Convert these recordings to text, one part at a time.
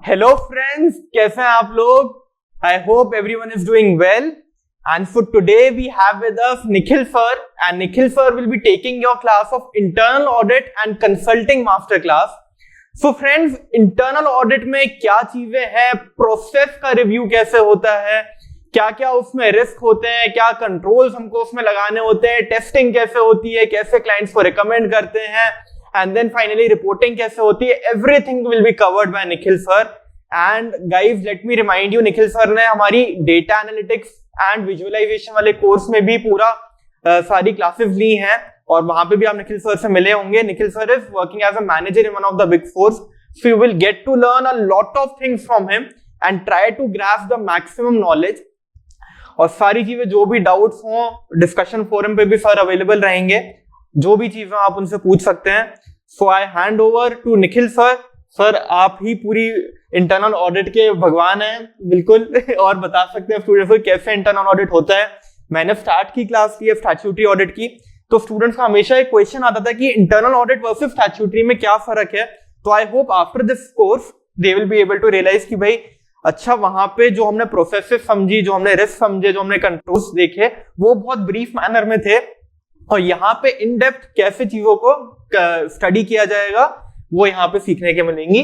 Hello friends, कैसे हैं आप लोग? I hope everyone is doing well and for today we have with us Nikhil sir and Nikhil sir will be taking your class of internal audit and consulting master class. So friends, internal audit में क्या चीजें हैं, process का review कैसे होता है, क्या क्या उसमें रिस्क होते हैं, क्या कंट्रोल्स हमको उसमें लगाने होते हैं, टेस्टिंग कैसे होती है, कैसे क्लाइंट्स को रिकमेंड करते हैं, and then finally reporting कैसे होती है, everything will be covered by Nikhil sir. And guys, let me remind you, Nikhil sir ने हमारी data analytics and visualization वाले कोर्स में भी पूरा सारी क्लासेस ली हैं और वहां पे भी आप निखिल सर से मिले होंगे. Nikhil sir is working as a manager in one of the big fours, so you will get to learn a lot of things from him and try to grasp the maximum knowledge. और सारी चीजें जो भी doubts हों, discussion forum पे भी sir available रहेंगे, जो भी चीजें आप उनसे पूछ सकते हैं. So I hand over to Nikhil sir. Sir, आप ही पूरी इंटरनल ऑडिट के भगवान हैं बिल्कुल और बता सकते हैं स्टूडेंट्स को कैसे इंटरनल ऑडिट होता है. मैंने स्टार्ट की क्लास की है स्टैट्यूटरी ऑडिट की, तो स्टूडेंट्स का हमेशा एक क्वेश्चन आता था कि इंटरनल ऑडिट वर्सेस स्टैट्यूटरी में क्या फर्क है. तो I hope after this course they will be able to realize कि भाई अच्छा, वहां पे जो हमने प्रोसेसेस समझी, जो हमने रिस्क समझे, जो हमने कंट्रोल्स देखे, वो बहुत ब्रीफ मैनर में थे और यहाँ पे इन डेप्थ कैसे चीजों को स्टडी किया जाएगा वो यहाँ पे सीखने के मिलेंगी.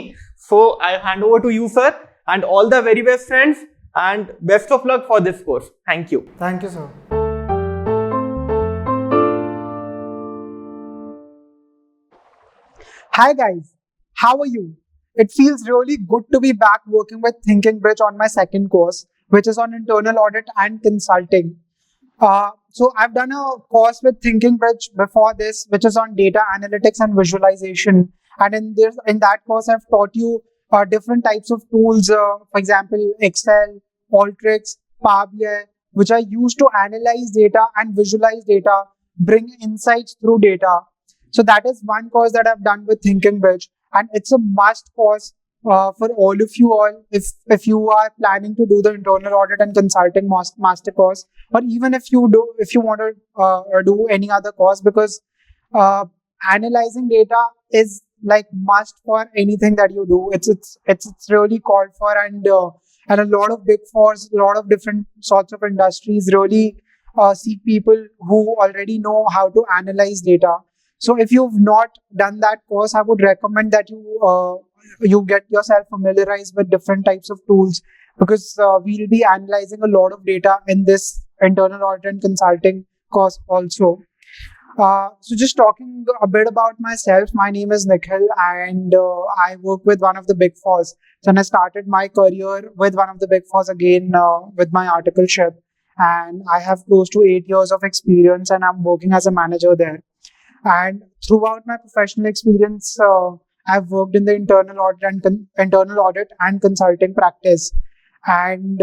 So I hand over to you sir and all the very best friends and best of luck for this course. Thank you. Thank you, sir. Hi guys, how are you? It feels really good to be back working with Thinking Bridge on my second course, which is on internal audit and consulting. So I've done a course with Thinking Bridge before this, which is on data analytics and visualization. And in that course, I've taught you different types of tools. For example, Excel, Alteryx, Power BI, which are used to analyze data and visualize data, bring insights through data. So that is one course that I've done with Thinking Bridge, and it's a must course for all of you all if you are planning to do the internal audit and consulting master course, or even if you want to do any other course, because analyzing data is like must for anything that you do. It's really called for, and a lot of big fours, a lot of different sorts of industries really seek people who already know how to analyze data. So if you've not done that course, I would recommend that you get yourself familiarized with different types of tools, because we'll be analyzing a lot of data in this internal audit and consulting course also. So just talking a bit about myself, my name is Nikhil, and I work with one of the big fours. So I started my career with one of the big fours again with my articleship, and I have close to 8 years of experience, and I'm working as a manager there. And throughout my professional experience, I've worked in the internal audit and consulting practice. And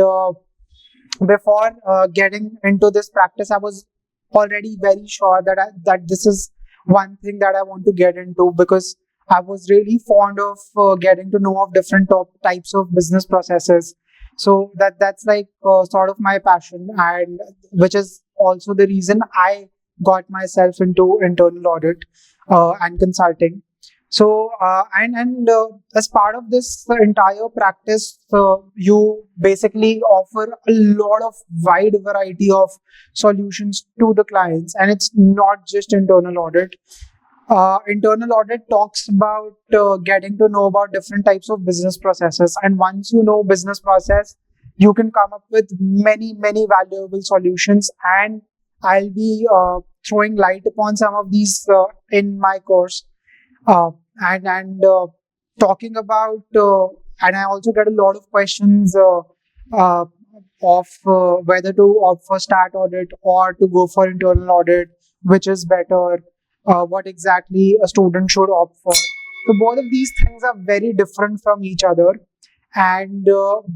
before getting into this practice, I was already very sure that this is one thing that I want to get into, because I was really fond of getting to know of different types of business processes. So that's like sort of my passion, and which is also the reason I got myself into internal audit and consulting. So and as part of this entire practice, you basically offer a lot of wide variety of solutions to the clients, and it's not just internal audit. Internal audit talks about getting to know about different types of business processes, and once you know business process, you can come up with many valuable solutions, and I'll be throwing light upon some of these in my course, and talking about and I also get a lot of questions of whether to opt for stat audit or to go for internal audit, which is better, what exactly a student should opt for. So both of these things are very different from each other, and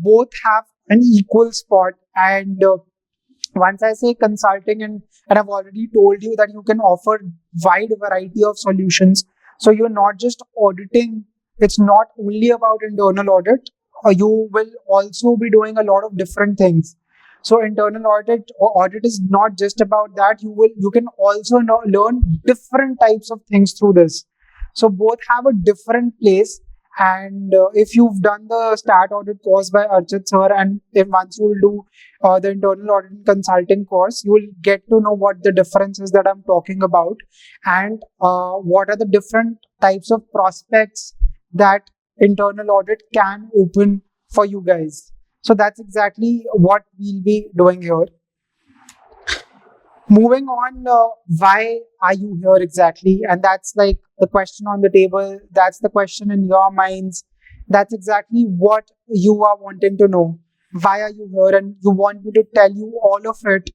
both have an equal spot. And once I say consulting, and I've already told you that you can offer wide variety of solutions. So you're not just auditing. It's not only about internal audit. You will also be doing a lot of different things. So internal audit is not just about that. You can also learn different types of things through this. So both have a different place, And if you've done the stat audit course by Archit sir, and if once you will do the internal audit and consulting course, you will get to know what the differences that I'm talking about, and what are the different types of prospects that internal audit can open for you guys. So that's exactly what we'll be doing here. Moving on, why are you here exactly? And that's like the question on the table. That's the question in your minds. That's exactly what you are wanting to know. Why are you here? And you want me to tell you all of it.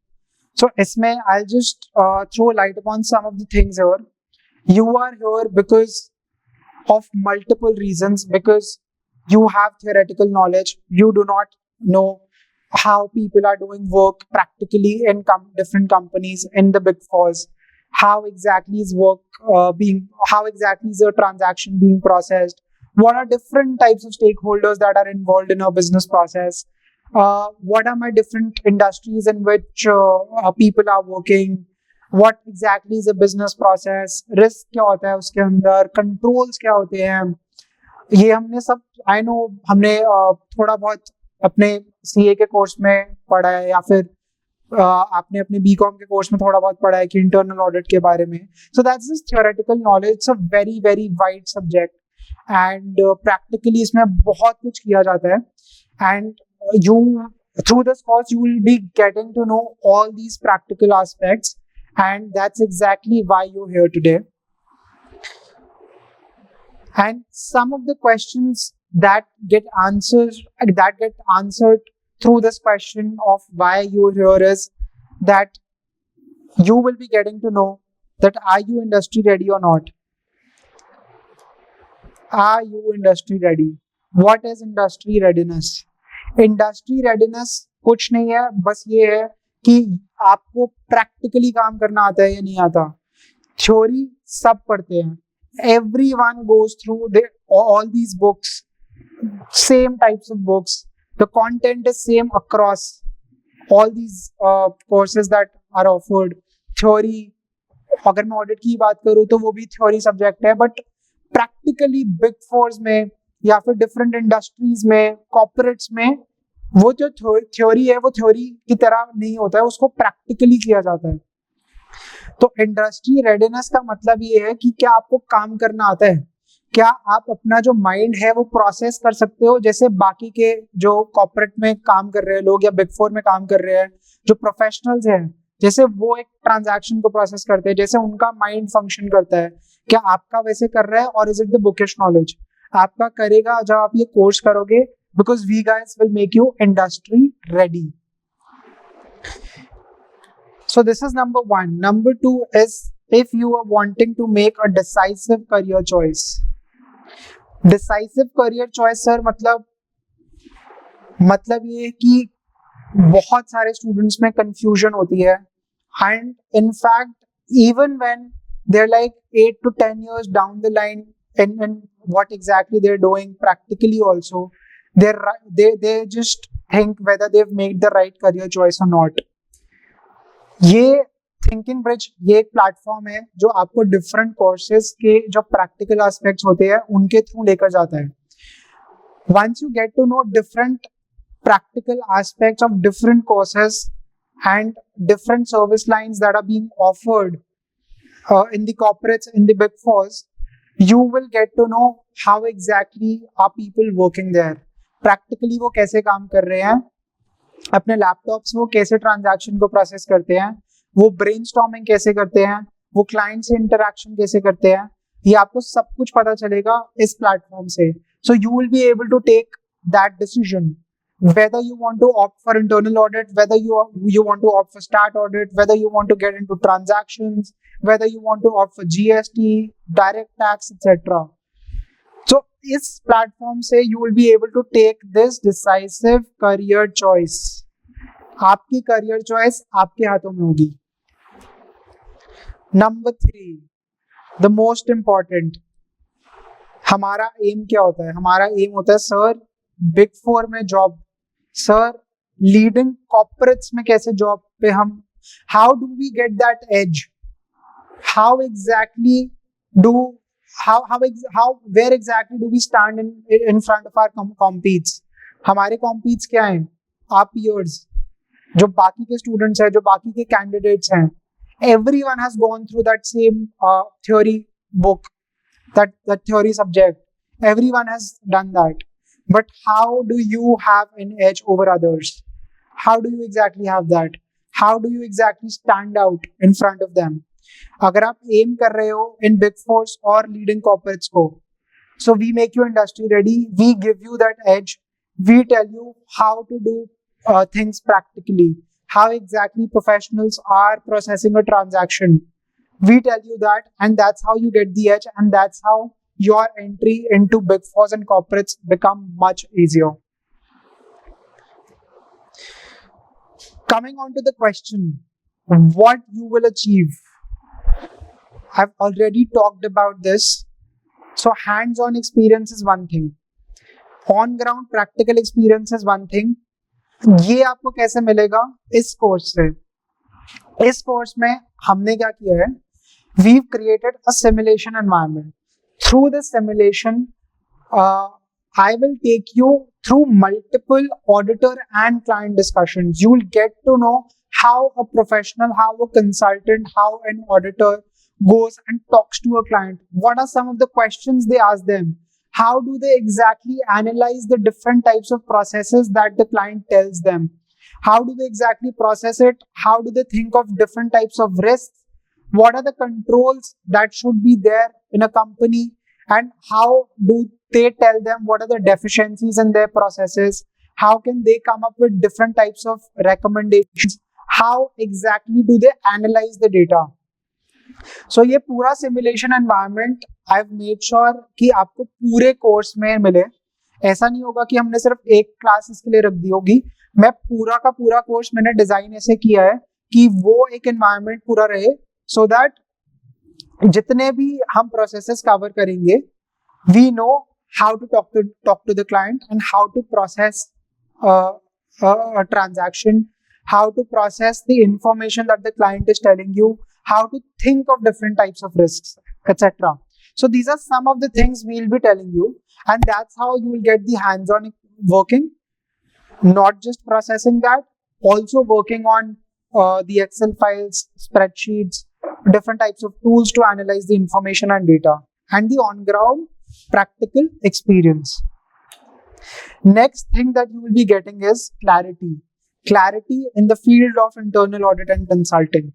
So, Isme, I'll just throw light upon some of the things here. You are here because of multiple reasons, because you have theoretical knowledge. You do not know how people are doing work practically in different companies in the big fours. How exactly is work how exactly is a transaction being processed? What are different types of stakeholders that are involved in a business process? What are my different industries in which people are working? What exactly is a business process? Risk क्या होता है उसके अंदर? Controls क्या होते हैं? ये हमने सब, आई नो, हमने थोड़ा बहुत अपने सीए के कोर्स में पढ़ा है, या फिर आपने अपने बीकॉम के कोर्स में थोड़ा बहुत पढ़ा है कि इंटरनल ऑडिट के बारे में. So that's this theoretical knowledge. It's a very very wide subject, and practically इसमें बहुत कुछ किया जाता है. And you through this course you will be getting to know all these practical aspects, and that's exactly why you're here today. And some of the questions that get answered through this question of why you're here is that you will be getting to know that are you industry ready or not? Are you industry ready? What is industry readiness? Industry readiness कुछ नहीं है, बस ये है कि आपको practically काम करना आता है या नहीं आता. थ्योरी सब पढ़ते हैं. Everyone goes through all these books, same types of books. The content is same across all these courses that are offered. Theory, अगर मैं ऑडिट की बात करूँ तो वो भी थ्योरी सब्जेक्ट है, बट प्रैक्टिकली बिग फोर्स में या फिर डिफरेंट इंडस्ट्रीज में, कॉर्पोरेट्स में, वो जो थ्योरी है वो थ्योरी की तरह नहीं होता है, उसको प्रैक्टिकली किया जाता है. तो इंडस्ट्री रेडीनेस का मतलब ये है कि क्या आपको काम करना आता है, क्या आप अपना जो माइंड है वो प्रोसेस कर सकते हो, जैसे बाकी के जो कॉर्पोरेट में काम कर रहे हैं लोग या बिग फोर में काम कर रहे हैं जो प्रोफेशनल्स हैं, जैसे वो एक ट्रांजैक्शन को प्रोसेस करते हैं, जैसे उनका माइंड फंक्शन करता है, क्या आपका वैसे कर रहा है? और is it the bookish knowledge? आपका करेगा जब आप ये कोर्स करोगे, because we guys will make you industry ready. So this is number one. Number two is if you are wanting to make a decisive career choice. Decisive career choice sir मतलब ये है कि बहुत सारे students में confusion होती है, and in fact even when they're like 8 to 10 years down the line in what exactly they're doing practically also, they just think whether they've made the right career choice or not. ये thinking bridge ये एक platform है जो आपको different courses के जो practical aspects होते हैं उनके थ्रू लेकर जाता है. Once you get to know different practical aspects of different courses and different service lines that are being offered in the corporates, in the big fours, you will get to know how exactly are people working there. Practically वो कैसे काम कर रहे हैं, अपने laptops वो कैसे transaction को प्रोसेस करते हैं, वो ब्रेनस्टॉर्मिंग कैसे करते हैं, वो क्लाइंट से इंटरैक्शन कैसे करते हैं, ये आपको सब कुछ पता चलेगा इस प्लेटफॉर्म से. So you will be able to take that decision whether you want to opt for internal audit, whether you want to opt for stat audit, whether you want to get into transactions, whether you want to opt for GST, direct tax, etc. So इस platform से you will be able to take this decisive career choice. आपकी career choice आपके हाथों में होगी. Number 3, the most important, हमारा aim क्या होता है? हमारा aim होता है सर बिग फोर में जॉब, सर लीडिंग कॉर्पोरेट्स में कैसे जॉब पे हम, how do we get that edge, how exactly do how where exactly do we stand in front of our competes? हमारे competes क्या हैं? Our peers, जो बाकी के students हैं, जो बाकी के candidates हैं. Everyone has gone through that same theory book, that theory subject. Everyone has done that. But how do you have an edge over others? How do you exactly have that? How do you exactly stand out in front of them? अगर आप aim कर रहे हो in big fours और leading corporates को, so we make you industry ready, we give you that edge, we tell you how to do things practically, how exactly professionals are processing a transaction. We tell you that, and that's how you get the edge, and that's how your entry into big fours and corporates become much easier. Coming on to the question, what you will achieve. I've already talked about this. So hands-on experience is one thing. On-ground practical experience is one thing. ये आपको कैसे मिलेगा? इस course से. इस course में हमने क्या किया है? We've created a simulation environment. Through this simulation, I will take you through multiple auditor and client discussions. You will get to know how a professional, how a consultant, how an auditor goes and talks to a client. What are some of the questions they ask them? How do they exactly analyze the different types of processes that the client tells them? How do they exactly process it? How do they think of different types of risks? What are the controls that should be there in a company? And how do they tell them what are the deficiencies in their processes? How can they come up with different types of recommendations? How exactly do they analyze the data? So ये पूरा simulation environment I've made sure कि आपको पूरे course में मिले. ऐसा नहीं होगा कि हमने सिर्फ एक क्लास इसके लिए रख दी होगी. मैं पूरा का पूरा कोर्स मैंने डिजाइन ऐसे किया है कि वो एक एनवायरनमेंट पूरा रहे, so that जितने भी हम प्रोसेसेस कवर करेंगे, we know how to talk to the client and how to process a transaction, how to process the information that the client is telling you, how to think of different types of risks, etc. So these are some of the things we'll be telling you, and that's how you will get the hands-on working, not just processing that, also working on the Excel files, spreadsheets, different types of tools to analyze the information and data, and the on-ground practical experience. Next thing that you will be getting is clarity. Clarity in the field of internal audit and consulting.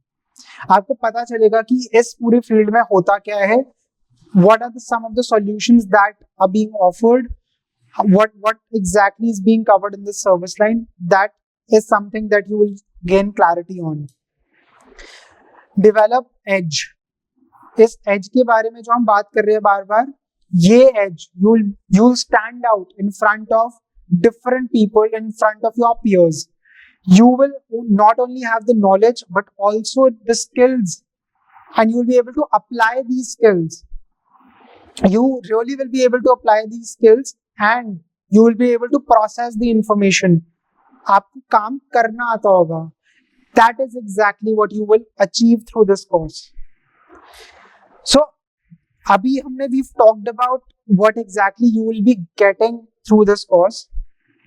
आपको पता चलेगा कि इस पूरे field में होता क्या है, what are some of the solutions that are being offered, what exactly is being covered in this service line. That is something that you will gain clarity on. Develop edge. इस edge के बारे में जो हम बात कर रहे हैं बार बार, ये edge you'll stand out in front of different people, in front of your peers. You will not only have the knowledge but also the skills, and you will be able to apply these skills. You really will be able to apply these skills, and you will be able to process the information. आपको काम करना आता होगा. That is exactly what you will achieve through this course. So अभी हमने we've talked about what exactly you will be getting through this course.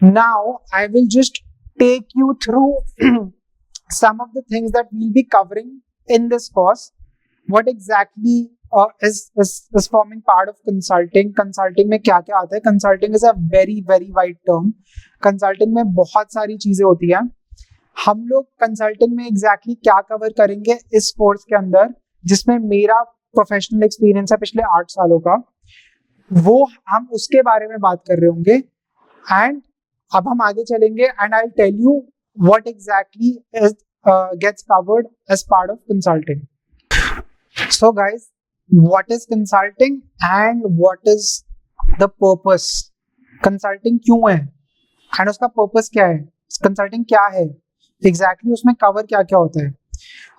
Now I will just take you through some of the things that we'll be covering in this course. What exactly is forming part of consulting. Consulting में क्या क्या आता है? Consulting is a very very wide term. Consulting में बहुत सारी चीजें होती हैं. हम लोग consulting में exactly क्या cover करेंगे इस कोर्स के अंदर, जिसमें मेरा प्रोफेशनल एक्सपीरियंस है पिछले 8 सालों का, वो हम उसके बारे में बात कर रहे होंगे. एंड अब हम आगे चलेंगे and I'll tell you what exactly is gets covered as part of consulting. So guys, what is consulting and what is the purpose? Consulting क्यों है and उसका purpose क्या है? Consulting क्या है? Exactly उसमें cover क्या क्या होता है?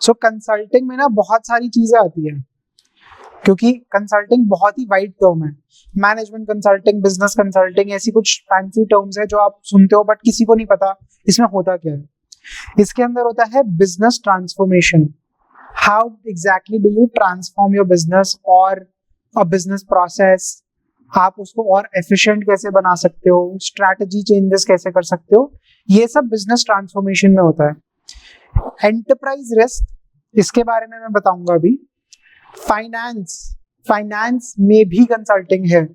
So consulting में ना बहुत सारी चीजें आती है, क्योंकि कंसल्टिंग बहुत ही वाइड टर्म है. मैनेजमेंट कंसल्टिंग, बिजनेस कंसल्टिंग, ऐसी कुछ फैंसी टर्म्स है जो आप सुनते हो बट किसी को नहीं पता इसमें होता क्या है. इसके अंदर होता है business transformation. How exactly do you transform your business, और अ बिजनेस प्रोसेस, आप उसको और एफिशिएंट कैसे बना सकते हो, स्ट्रैटेजी चेंजेस कैसे कर सकते हो, ये सब बिजनेस ट्रांसफॉर्मेशन में होता है। एंटरप्राइज रिस्क, इसके बारे में मैं बताऊंगा अभी। फाइनेंस में भी कंसल्टिंग है।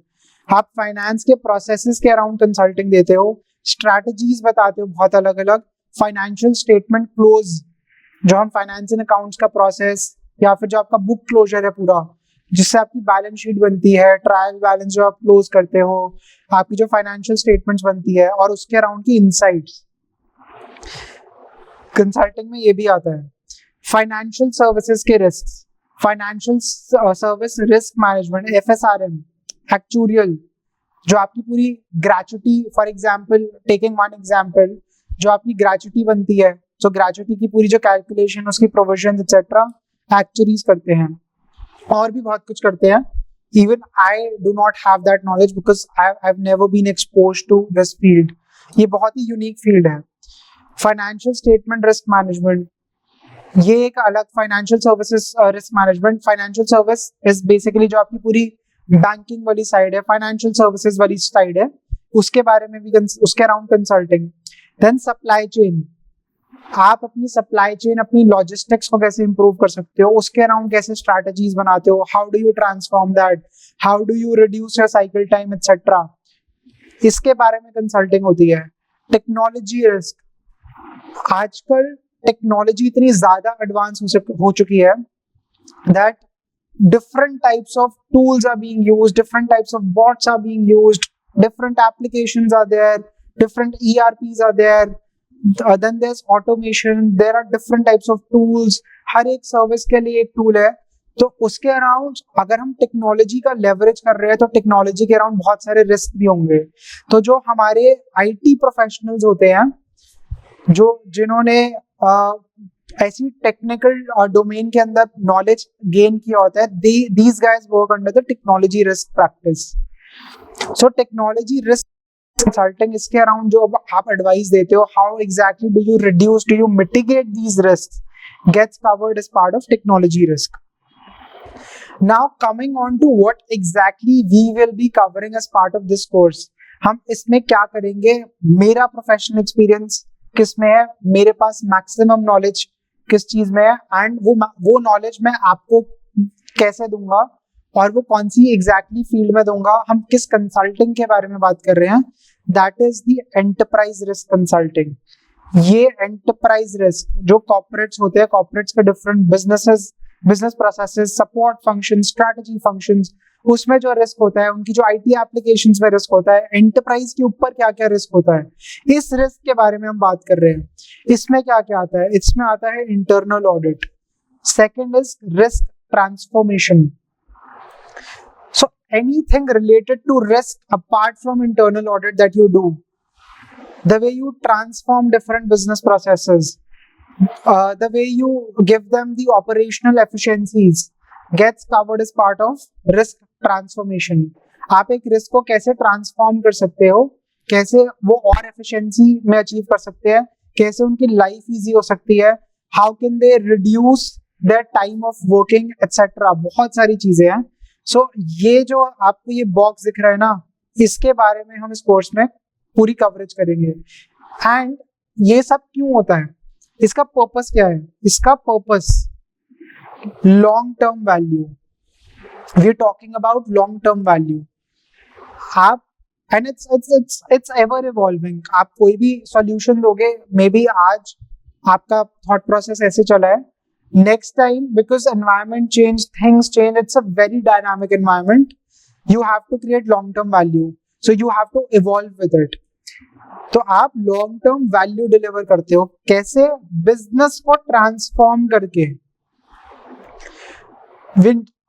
आप फाइनेंस के प्रोसेसेस के अराउंड कंसल्टिंग देते हो, स्ट्रैटेजीज बताते हो बहुत अलग अलग, फाइनेंशियल स्टेटमेंट क्लोज, जो हम फाइनेंस एंड अकाउंट्स का प्रोसेस, या फिर जो आपका बुक क्लोजर है पूरा, जिससे आपकी बैलेंस शीट बनती है, ट्रायल बैलेंस जो आप क्लोज करते हो, आपकी जो फाइनेंशियल स्टेटमेंट्स बनती है, और उसके अराउंड की इनसाइट्स, कंसल्टिंग में ये भी आता है। फाइनेंशियल सर्विसेज के risk, financial service risk management, FSRM, actuarial, जो आपकी पूरी gratuity, for example taking one example, जो आपकी ग्रेचुटी बनती है, तो ग्रेचुटी की पूरी जो कैलकुलेशन, उसकी प्रोविजन एक्सेट्रा एक्चुअरीज करते हैं, और भी बहुत कुछ करते हैं। Even I do not have that knowledge because I have never been exposed to this field. ये बहुत ही यूनिक फील्ड है। फाइनेंशियल स्टेटमेंट रिस्क मैनेजमेंट, ये एक अलग financial services risk management. Financial service is basically जो आपकी पूरी बैंकिंग वाली साइड है, फाइनेंशियल सर्विसेज वाली साइड है, उसके बारे में भी, उसके around consulting. Then supply chain, आप अपनी सप्लाई चेन, अपनी लॉजिस्टिक्स को कैसे इंप्रूव कर सकते हो, उसके अराउंड कैसे स्ट्रैटेजीज बनाते हो, how do you transform that, how do you reduce your cycle time etcetera, इसके बारे में कंसल्टिंग होती है। टेक्नोलॉजी रिस्क, आजकल टेक्नोलॉजी इतनी ज्यादा एडवांस हो चुकी है that different types of tools are being used, different types of bots are being used, different applications are there, different ERPs are there, then there's automation, there are different types of tools, हर एक service के लिए एक tool है। तो उसके around अगर हम technology का लेवरेज कर रहे हैं तो टेक्नोलॉजी के अराउंड बहुत सारे रिस्क भी होंगे। तो जो हमारे IT प्रोफेशनल्स होते हैं, जो जिन्होंने ऐसी टेक्निकल डोमेन के अंदर नॉलेज गेन किया होता है, these guys work under the technology risk practice. So technology risk consulting, इसके अराउंड जो आप एडवाइस देते हो, how exactly do you reduce, do you mitigate these risks, gets covered as part of technology risk. Now coming on to what exactly we will be covering as part of this course. हम इसमें क्या करेंगे, मेरा professional experience किस में है, मेरे पास maximum knowledge किस चीज में है, एंड वो नॉलेज मैं आपको कैसे दूंगा, और वो कौन सी एग्जैक्टली फील्ड में दूंगा। हम किस कंसल्टिंग के बारे में बात कर रहे हैं, that is the enterprise risk consulting. ये एंटरप्राइज रिस्क जो कॉर्पोरेट्स होते हैं, कॉर्पोरेट्स के different business processes, support function, strategy functions, उसमें जो रिस्क होता है, उनकी जो IT एप्लीकेशंस में रिस्क होता है, एंटरप्राइज के ऊपर क्या क्या रिस्क होता है, इस रिस्क के बारे में हम बात कर रहे हैं। इसमें क्या क्या आता है, इसमें आता है internal audit, second is risk transformation. So anything related to risk apart from internal audit that you do, the way you transform different business processes, the way you give them the operational efficiencies gets covered as part of risk transformation. आप एक risk को कैसे transform कर सकते हो, कैसे वो और एफिशिएंसी में अचीव कर सकते हैं, कैसे उनकी लाइफ इजी हो सकती है, how can they reduce their time of working etcetera, बहुत सारी चीजें हैं। सो ये जो आपको ये बॉक्स दिख रहा है ना, इसके बारे में हम इस कोर्स में पूरी कवरेज करेंगे। एंड ये सब क्यों होता है, इसका पर्पस क्या है, इसका purpose long term value, we are talking about long term value. आप एंड इट्स एवर इवॉल्विंग, आप कोई भी सॉल्यूशन दोगे, मे बी आज आपका थॉट प्रोसेस ऐसे चला है, next time because environment change, things change, it's a very dynamic environment, you have to create long term value, so you have to evolve with it. तो आप long term value deliver करते हो कैसे, business को transform करके।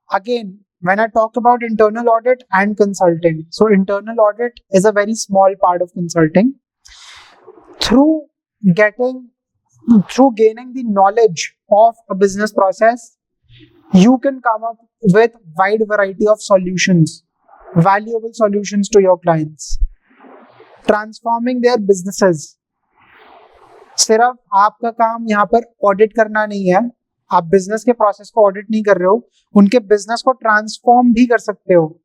Again, when I talk about internal audit and consulting, so internal audit is a very small part of consulting. Through gaining the knowledge of a business process, you can come up with wide variety of solutions, valuable solutions to your clients, transforming their businesses. सिर्फ आपका काम यहाँ पर audit करना नहीं है, आप business के प्रोसेस को ऑडिट नहीं कर रहे हो, उनके बिजनेस को ट्रांसफॉर्म भी कर सकते हो.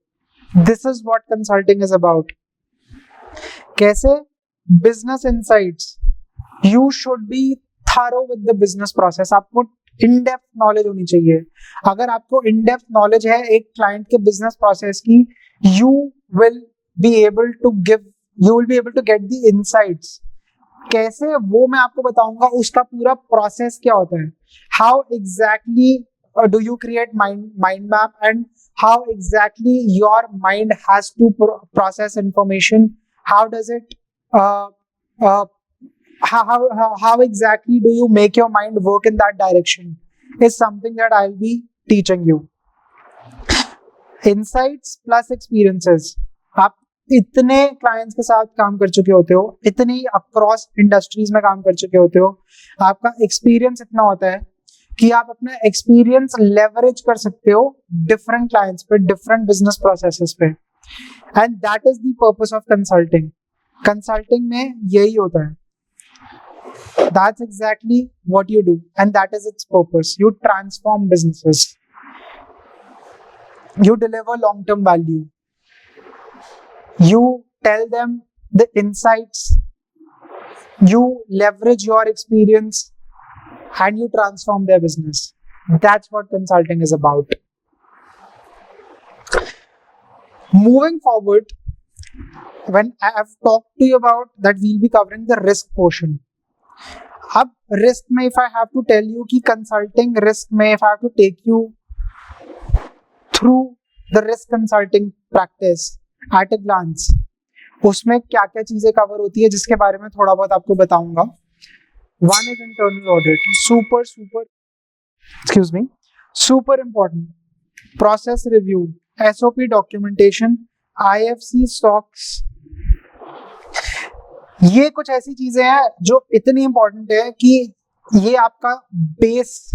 This is what consulting is about. कैसे? Business insights. You should be thorough with the business process. आपको इन डेप्थ नॉलेज होनी चाहिए. अगर आपको इन डेप्थ नॉलेज है एक क्लाइंट के बिजनेस प्रोसेस की, you will be able to get the insights. कैसे? वो मैं आपको बताऊंगा. उसका पूरा प्रोसेस क्या होता है, how exactly do you create mind map, and how exactly your mind has to process information. How does it how exactly do you make your mind work in that direction is something that I'll be teaching you. Insights plus experiences. आप इतने clients के साथ काम कर चुके होते हो, इतनी अक्रॉस इंडस्ट्रीज में काम कर चुके होते हो, आपका एक्सपीरियंस इतना होता है कि आप अपना एक्सपीरियंस लेवरेज कर सकते हो डिफरेंट क्लाइंट्स पे, डिफरेंट बिजनेस प्रोसेसेस पे. And that is the purpose of consulting. Consulting में यही होता है. That's exactly what you do, and that is its purpose. You transform businesses. You deliver long-term value. You tell them the insights. You leverage your experience, and you transform their business. That's what consulting is about. Moving forward, when I have talked to you about that, we'll be covering the risk portion. अब risk में if I have to tell you कि consulting risk में if I have to take you through the risk consulting practice at a glance, उसमें क्या क्या चीजें cover होती है जिसके बारे में थोड़ा बहुत आपको बताऊंगा. One is internal audit. Super important. Process review, SOP documentation, IFC SOX. ये कुछ ऐसी चीजें हैं जो इतनी इंपॉर्टेंट है कि ये आपका base,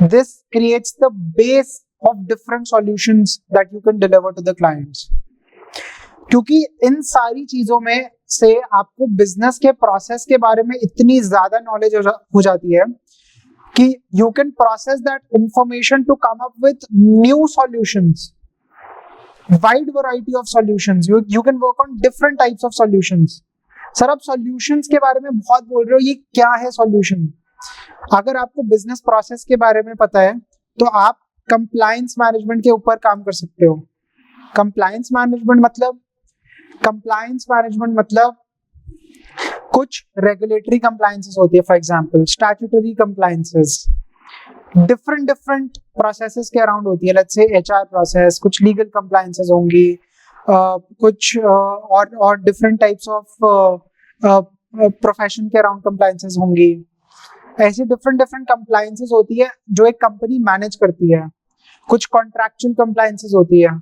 this creates the base of different solutions that you can deliver to the clients. क्योंकि इन सारी चीजों में से आपको बिजनेस के प्रोसेस के बारे में इतनी ज्यादा नॉलेज हो जाती है कि you can process that information to come up with new solutions, wide variety of solutions. You can work on different types of solutions. Sir आप सॉल्यूशंस के बारे में बहुत बोल रहे हो, ये क्या है सॉल्यूशन? अगर आपको बिजनेस प्रोसेस के बारे में पता है तो आप कंप्लायंस मैनेजमेंट के ऊपर काम कर सकते हो. कंप्लायंस मैनेजमेंट मतलब कुछ रेगुलेटरी कंप्लायंसेस होती है, for example statutory compliances, different processes के अराउंड होती है. लेट्स से एचआर प्रोसेस, कुछ लीगल कंप्लायंसेस होंगी, कुछ और डिफरेंट टाइप्स ऑफ प्रोफेशन के अराउंड कंप्लायंसेस होंगी. ऐसी डिफरेंट कंप्लायंसेस होती है जो एक कंपनी मैनेज करती है. कुछ कॉन्ट्रैक्चुअल कंप्लायंसेस होती है.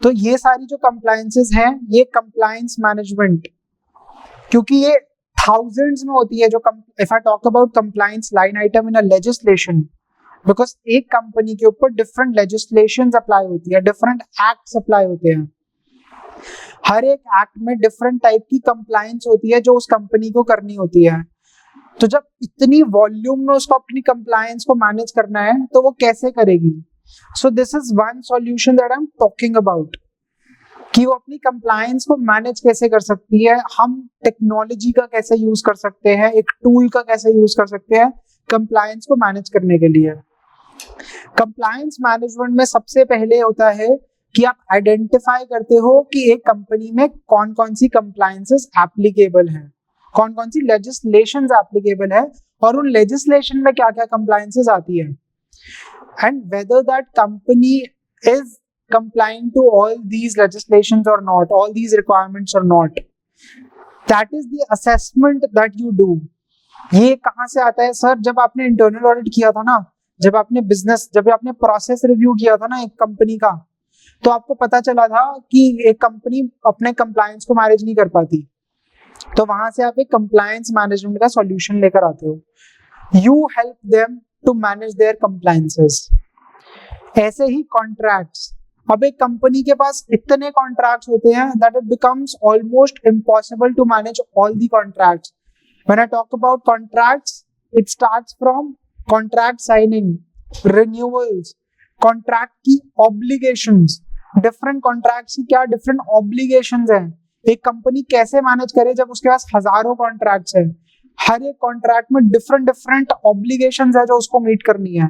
तो ये सारी जो कंप्लायंसेस हैं, ये कंप्लायंस मैनेजमेंट, क्योंकि ये थाउजेंड्स में होती है. जो if I talk about compliance line item in a legislation, because एक कंपनी के ऊपर डिफरेंट लेजिस्लेशंस अप्लाई होती है, डिफरेंट एक्ट्स अप्लाई होते हैं. हर एक एक्ट में डिफरेंट टाइप की कंप्लायंस होती है जो उस कंपनी को करनी होती है. तो जब इतनी वॉल्यूम में उसको अपनी कंप्लायंस को मैनेज करना है तो वो कैसे करेगी? So this is one solution that I am talking about, कि वो अपनी कंप्लायंस को मैनेज कैसे कर सकती है. हम टेक्नोलॉजी का कैसे यूज कर सकते हैं, एक टूल का कैसे यूज कर सकते हैं कंप्लायंस को मैनेज करने के लिए. कंप्लायंस मैनेजमेंट में सबसे पहले होता है कि आप आइडेंटिफाई करते हो कि एक कंपनी में कौन कौन सी कंप्लायंसेस एप्लीकेबल हैं, कौन कौन सी लेजिस्लेशंस एप्लीकेबल है, और उन लेजिस्लेशन में क्या क्या कंप्लायंसेस आती है, and whether that company is complying to all these legislations or not, all these requirements or not. That is the assessment that you do. ये कहाँ से आता है सर? जब आपने इंटरनल ऑडिट किया था ना, जब आपने प्रोसेस रिव्यू किया था ना एक कंपनी का, तो आपको पता चला था कि एक कंपनी अपने कंप्लायंस को मैनेज नहीं कर पाती. तो वहां से आप एक कंप्लायंस मैनेजमेंट का सॉल्यूशन लेकर आते हो. You help them to manage their compliances. ऐसे ही कॉन्ट्रैक्ट्स. अब एक कंपनी के पास इतने कॉन्ट्रैक्ट्स होते हैं that it becomes almost impossible to manage all the contracts. When I talk about contracts, it starts from contract signing, renewals, contract की obligations, different contracts की क्या डिफरेंट ऑब्लिगेशंस हैं, एक कंपनी कैसे मैनेज करे जब उसके पास हजारों कॉन्ट्रैक्ट्स हैं, हर एक कॉन्ट्रैक्ट में डिफरेंट डिफरेंट ऑब्लिगेशंस है जो उसको मीट करनी है।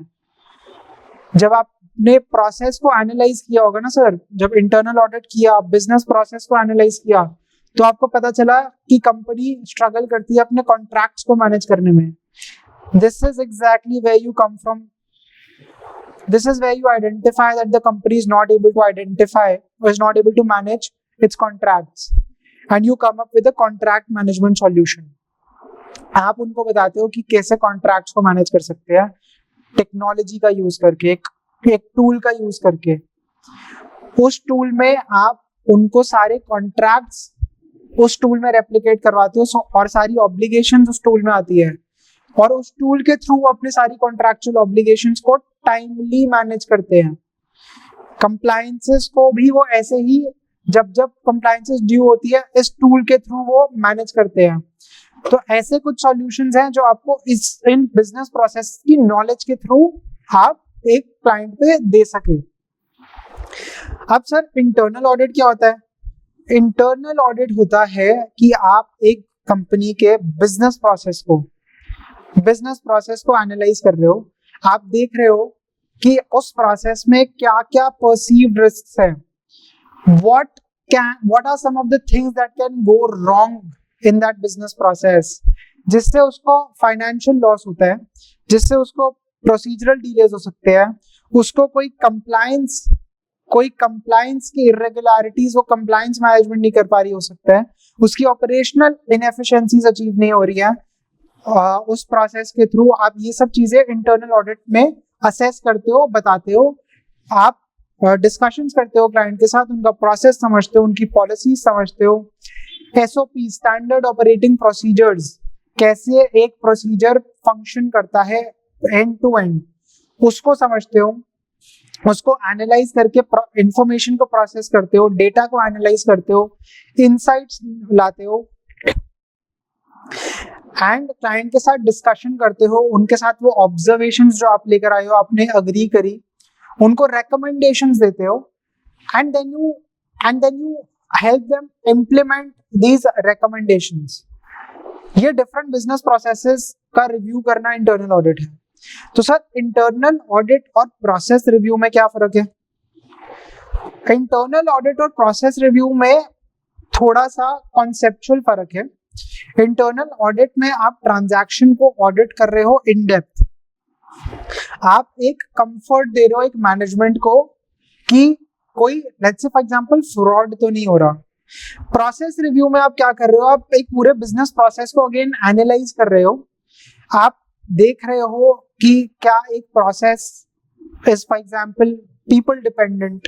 जब आपने प्रोसेस को एनालाइज किया होगा ना सर, जब इंटरनल ऑडिट किया, बिजनेस प्रोसेस को एनालाइज किया, तो आपको पता चला कि कंपनी स्ट्रगल करती है अपने कॉन्ट्रैक्ट्स को मैनेज करने में। This is exactly where you come from, this is where you identify that the company is not able to identify or is not able to manage its contracts, and you come up with a contract management solution. आप उनको बताते हो कि कैसे contracts को manage कर सकते हैं टेक्नोलॉजी का यूज करके, एक टूल का यूज करके। उस टूल में आप उनको सारे कॉन्ट्रैक्ट्स उस टूल में रेप्लिकेट करवाते हो और सारी ऑब्लिगेशंस उस टूल में आती है, और उस टूल के थ्रू अपने सारी कॉन्ट्रैक्चुअल ऑब्लिगेशंस को टाइमली मैनेज करते हैं। कंप्लायंसेस को भी वो ऐसे ही जब जब कंप्लायंसेस ड्यू होती है इस टूल के थ्रू वो मैनेज करते हैं। तो ऐसे कुछ सॉल्यूशंस हैं जो आपको इन बिजनेस प्रोसेस की नॉलेज के थ्रू आप एक क्लाइंट पे दे सके। अब सर इंटरनल ऑडिट क्या होता है? इंटरनल ऑडिट होता है कि आप एक कंपनी के बिजनेस प्रोसेस को एनालाइज कर रहे हो, आप देख रहे हो कि उस प्रोसेस में क्या क्या परसीव्ड रिस्क्स है, what are some of the things that can go wrong in that business process, जिससे उसको फाइनेंशियल लॉस होता है, जिससे उसको प्रोसीजरल डिलेज हो सकते हैं, उसको कोई कंप्लायंस की इरेगुलरिटीज वो कंप्लायंस मैनेजमेंट नहीं कर पा रही हो सकता है, उसकी ऑपरेशनल इनएफिशिएंसीज अचीव नहीं हो रही है। उस प्रोसेस के थ्रू आप ये सब चीजें इंटरनल ऑडिट में असेस करते हो, बताते हो, आप डिस्कशंस करते हो क्लाइंट के साथ, उनका प्रोसेस समझते हो, उनकी पॉलिसीज समझते हो, एसओपी स्टैंडर्ड ऑपरेटिंग प्रोसीजर्स, कैसे एक प्रोसीजर फंक्शन करता है एंड टू एंड, उसको समझते हो, उसको एनालाइज करके इंफॉर्मेशन को प्रोसेस करते हो, डेटा को एनालाइज करते हो, इनसाइट्स लाते हो, एंड क्लाइंट के साथ डिस्कशन करते हो, उनके साथ वो ऑब्जर्वेशंस जो आप लेकर आए हो, आपने अग्री करी, उनको रेकमेंडेशंस देते हो, and then you help them implement these recommendations. ये डिफरेंट बिजनेस प्रोसेसेस का रिव्यू करना इंटरनल ऑडिट है। तो सर इंटरनल ऑडिट और प्रोसेस रिव्यू में क्या फर्क है? इंटरनल ऑडिट और प्रोसेस रिव्यू में थोड़ा सा कॉन्सेप्चुअल फर्क है। इंटरनल ऑडिट में आप ट्रांजैक्शन को ऑडिट कर रहे हो इन डेप्थ, आप एक कंफर्ट दे रहे हो एक मैनेजमेंट को कि कोई let's say for example fraud तो नहीं हो रहा। प्रोसेस रिव्यू में आप क्या कर रहे हो? आप एक पूरे बिजनेस प्रोसेस को अगेन एनालाइज कर रहे हो, आप देख रहे हो कि क्या एक process is for example people dependent,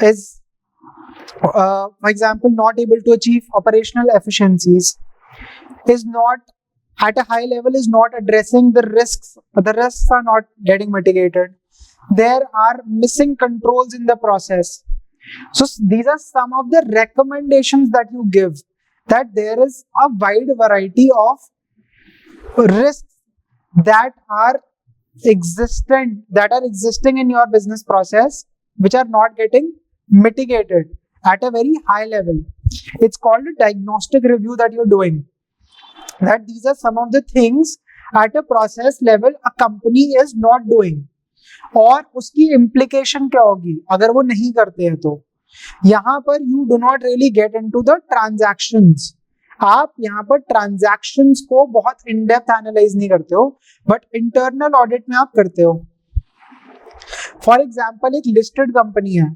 is for example not able to achieve operational efficiencies, is not at a high level, is not addressing the risks are not getting mitigated, there are missing controls in the process. So these are some of the recommendations that you give, that there is a wide variety of risks that are existing in your business process which are not getting mitigated at a very high level. It's called a diagnostic review that you're doing, that these are some of the things at a process level a company is not doing, और उसकी implication क्या होगी अगर वो नहीं करते हैं। तो यहाँ पर you do not really get into the transactions, आप यहाँ पर transactions को बहुत in depth analyze नहीं करते हो, but internal audit में आप करते हो। For example एक listed company है,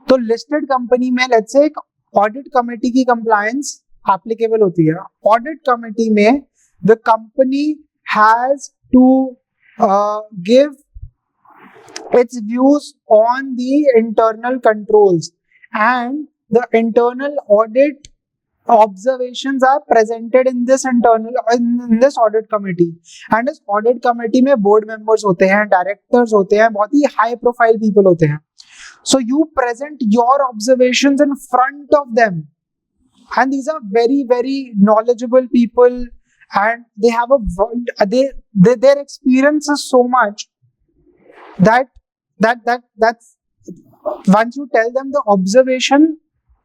तो लिस्टेड कंपनी में लेट्स से एक ऑडिट कमेटी की कंप्लायंस एप्लीकेबल होती है। ऑडिट कमेटी में the company has to give its views on the internal controls, and the internal audit observations are presented in this audit committee, and इस audit committee में board members होते हैं, directors होते हैं, बहुत ही high profile people होते हैं। So you present your observations in front of them, and these are very very knowledgeable people, and they have their experience is so much that's once you tell them the observation,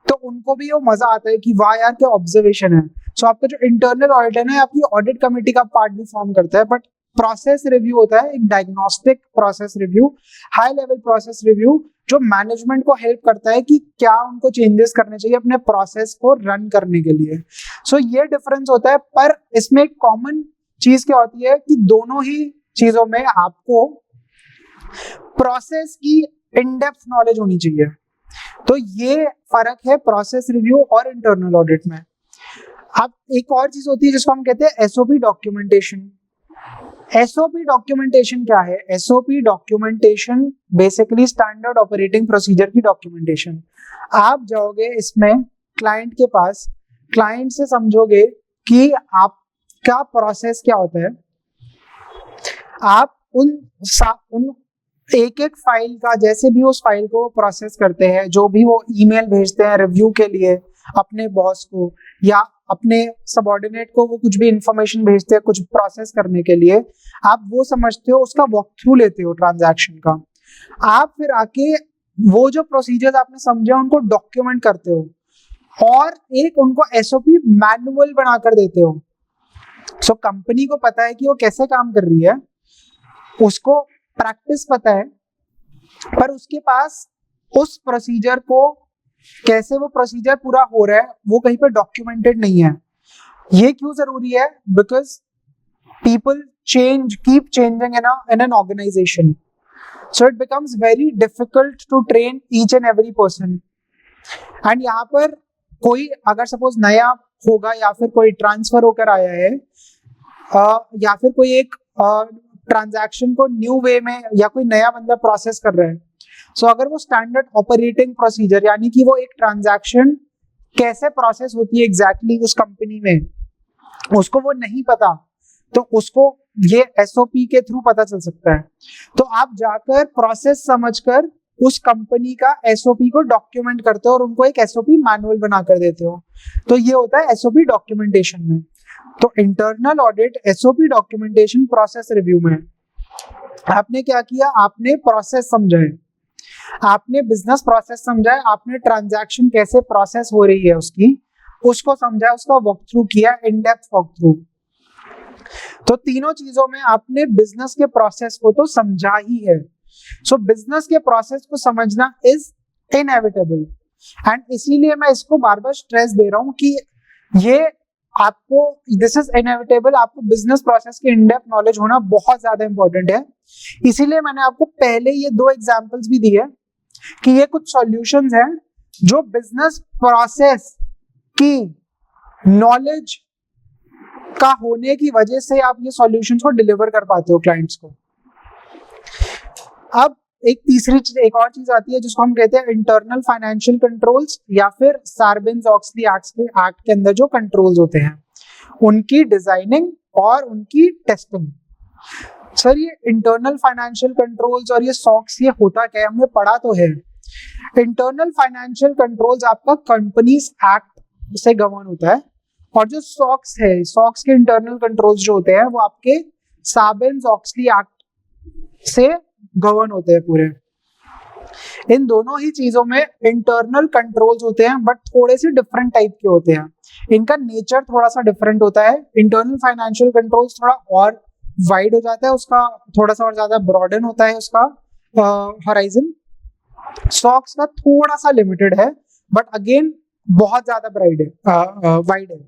तो उनको भी वो मजा आता है कि वाह यार क्या ऑब्जर्वेशन है. सो आपका जो इंटरनल ऑडिट है ना, आपकी ऑडिट कमेटी का पार्ट भी फॉर्म करता है, बट प्रोसेस रिव्यू होता है एक diagnostic process review, high level process review, जो मैनेजमेंट को हेल्प करता है कि क्या उनको चेंजेस करने चाहिए अपने प्रोसेस को रन करने के लिए. सो ये डिफरेंस होता है, पर इसमें एक कॉमन चीज क्या होती है कि दोनों ही चीजों में आपको प्रोसेस की इन डेप्थ नॉलेज होनी चाहिए. तो ये फर्क है प्रोसेस रिव्यू और इंटरनल ऑडिट में. अब एक और चीज होती है जिसको हम कहते हैं एसओपी डॉक्यूमेंटेशन. एसओपी डॉक्यूमेंटेशन क्या है? SOP documentation basically standard operating procedure की डॉक्यूमेंटेशन. आप जाओगे इसमें क्लाइंट के पास, क्लाइंट से समझोगे कि आपका प्रोसेस क्या होता है. आप उन एक एक फाइल का, जैसे भी उस फाइल को प्रोसेस करते हैं, जो भी वो ईमेल भेजते हैं रिव्यू के लिए अपने बॉस को या अपने सबऑर्डिनेट को, वो कुछ भी इंफॉर्मेशन भेजते हैं कुछ प्रोसेस करने के लिए, आप वो समझते हो, उसका वॉक थ्रू लेते हो ट्रांजैक्शन का. आप फिर आके वो जो प्रोसीजर्स आपने समझे उनको डॉक्यूमेंट करते हो और एक उनको एसओपी मैनुअल बनाकर देते हो. सो कंपनी को पता है कि वो कैसे काम कर रही है, उसको प्रैक्टिस पता है, पर उसके पास उस प्रोसीजर को कैसे वो प्रोसीजर पूरा हो रहा है वो कहीं पर डॉक्यूमेंटेड नहीं है. ये क्यों जरूरी है? Because people keep changing in an organization, so it becomes very difficult to train each and every person. And यहाँ पर कोई अगर सपोज नया होगा या फिर कोई ट्रांसफर होकर आया है या फिर कोई एक ट्रांजैक्शन को न्यू वे में या कोई नया बंदा प्रोसेस कर रहा है, सो अगर वो स्टैंडर्ड ऑपरेटिंग प्रोसीजर यानी कि वो एक ट्रांजैक्शन कैसे प्रोसेस होती है एग्जैक्टली उस कंपनी में, उसको वो नहीं पता, तो उसको ये एसओपी के थ्रू पता चल सकता है. तो आप जाकर प्रोसेस समझकर उस कंपनी का एसओपी को डॉक्यूमेंट करते हो और उनको एक एसओपी मैनुअल बनाकर देते हो. तो ये होता है एसओपी डॉक्यूमेंटेशन में. तो internal audit, SOP documentation, process review में आपने क्या किया? आपने प्रोसेस समझा है, आपने बिजनेस प्रोसेस समझा है, आपने ट्रांजैक्शन कैसे प्रोसेस हो रही है उसको समझा, उसका वॉक थ्रू किया, इन डेप्थ वॉक थ्रू. तो तीनों चीजों में आपने बिजनेस के प्रोसेस को तो समझा ही है. सो बिजनेस के प्रोसेस को समझना इज इनएविटेबल, एंड इसीलिए मैं इसको बार बार स्ट्रेस दे रहा हूं कि ये आपको, दिस इज इनएविटेबल, आपको बिजनेस प्रोसेस की इन डेप्थ नॉलेज होना बहुत ज्यादा इंपॉर्टेंट है. इसीलिए मैंने आपको पहले ये 2 एग्जांपल्स भी दिए कि ये कुछ सॉल्यूशंस हैं जो बिजनेस प्रोसेस की नॉलेज का होने की वजह से आप ये सॉल्यूशंस को डिलीवर कर पाते हो क्लाइंट्स को. अब एक और चीज आती है जिसको हम कहते हैं इंटरनल फाइनेंशियल कंट्रोल्स या फिर सार्बेन्स-ऑक्सली एक्ट के अंदर जो कंट्रोल्स होते हैं उनकी डिजाइनिंग और उनकी टेस्टिंग. सर ये इंटरनल फाइनेंशियल कंट्रोल्स और ये सॉक्स ये होता क्या है? हमने पढ़ा तो है. इंटरनल फाइनेंशियल कंट्रोल्स आपका कंपनीज एक्ट से गवर्न होता है, और जो सॉक्स है, सॉक्स के इंटरनल कंट्रोल्स जो होते हैं वो आपके सार्बेन्स-ऑक्सली एक्ट से गवर्न होते हैं पूरे. इन दोनों ही चीजों में इंटरनल कंट्रोल्स होते हैं, बट थोड़े से डिफरेंट टाइप के होते हैं. इनका नेचर थोड़ा सा डिफरेंट होता है. इंटरनल फाइनेंशियल कंट्रोल्स थोड़ा और वाइड हो जाता है, उसका थोड़ा सा और ज्यादा ब्रॉडन होता है उसका होराइजन. सॉक्स का थोड़ा सा लिमिटेड है, बट अगेन बहुत ज्यादा वाइड है.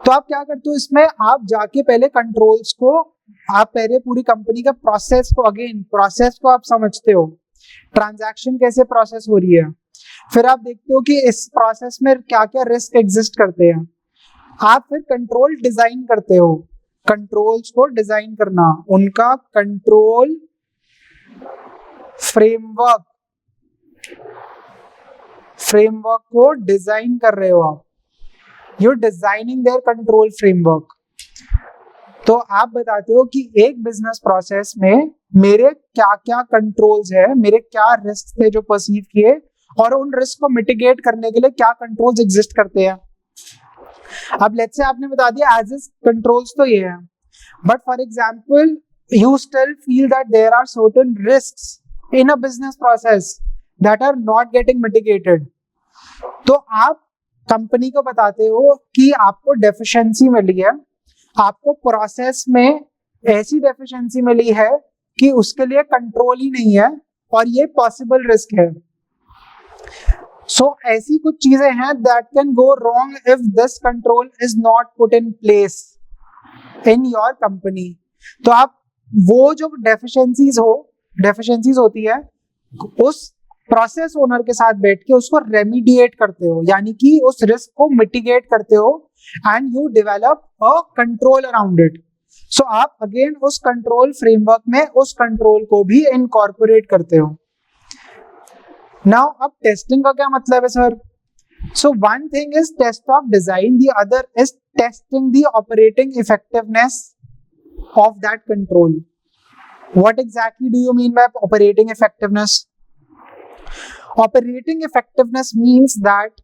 तो आप क्या करते हो इसमें? आप जाके पहले कंट्रोल्स को, आप पहले पूरी कंपनी का प्रोसेस को आप समझते हो, ट्रांजैक्शन कैसे प्रोसेस हो रही है. फिर आप देखते हो कि इस प्रोसेस में क्या क्या रिस्क एग्जिस्ट करते हैं. आप फिर कंट्रोल डिजाइन करते हो. कंट्रोल्स को डिजाइन करना, उनका कंट्रोल फ्रेमवर्क को डिजाइन कर रहे हो आप. You designing their control framework. तो आप बताते हो कि एक बिजनेस प्रोसेस में मेरे क्या क्या कंट्रोल्स है, मेरे क्या रिस्क थे जो परसीव किए, और उन रिस्क को मिटिगेट करने के लिए क्या कंट्रोल्स एग्जिस्ट करते हैं. अब लेट्स से आपने बता दिया एज इज कंट्रोल्स तो ये है, but for example you still feel that there are certain risks in a business process that are not getting mitigated. तो आप कंपनी को बताते हो कि आपको डेफिशिएंसी मिली है, आपको प्रोसेस में ऐसी डेफिशिएंसी मिली है कि उसके लिए कंट्रोल ही नहीं है और ये पॉसिबल रिस्क है. सो ऐसी कुछ चीजें हैं that can go wrong if this control is not put in place in your company. तो आप वो जो डेफिशिएंसीज होती है उस प्रोसेस ओनर के साथ बैठ के उसको रेमिडिएट करते हो, यानी कि उस रिस्क को मिटिगेट करते हो and you develop a control around it. So आप अगेन उस कंट्रोल फ्रेमवर्क में उस कंट्रोल को भी इनकॉर्पोरेट करते हो. नाउ अब टेस्टिंग का क्या मतलब है sir? So one thing is test of design, the other is testing the operating effectiveness of that control. What exactly do you mean by operating effectiveness? Operating effectiveness means that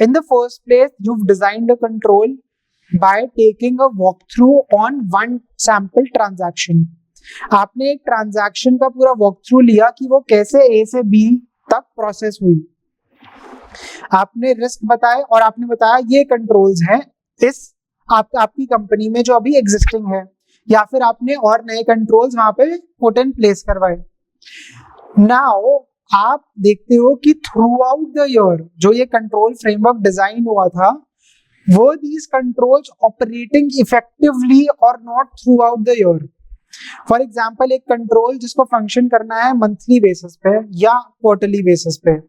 in the first place you've designed a control by taking a walkthrough on one sample transaction. आपने एक transaction का पूरा walkthrough लिया कि वो कैसे A से B तक प्रोसेस हुई. आपने रिस्क बताए और आपने बताया ये कंट्रोल्स हैं इस आपकी कंपनी में जो अभी एग्जिस्टिंग है, या फिर आपने और नए कंट्रोल्स वहां पे पुट इन प्लेस करवाए. नाउ आप देखते हो कि थ्रू आउट द ईयर जो ये कंट्रोल फ्रेमवर्क डिजाइन हुआ था, वो दीज कंट्रोल्स ऑपरेटिंग इफेक्टिवली और not through out the year. For example एक कंट्रोल जिसको फंक्शन करना है मंथली बेसिस पे या क्वार्टरली बेसिस पे,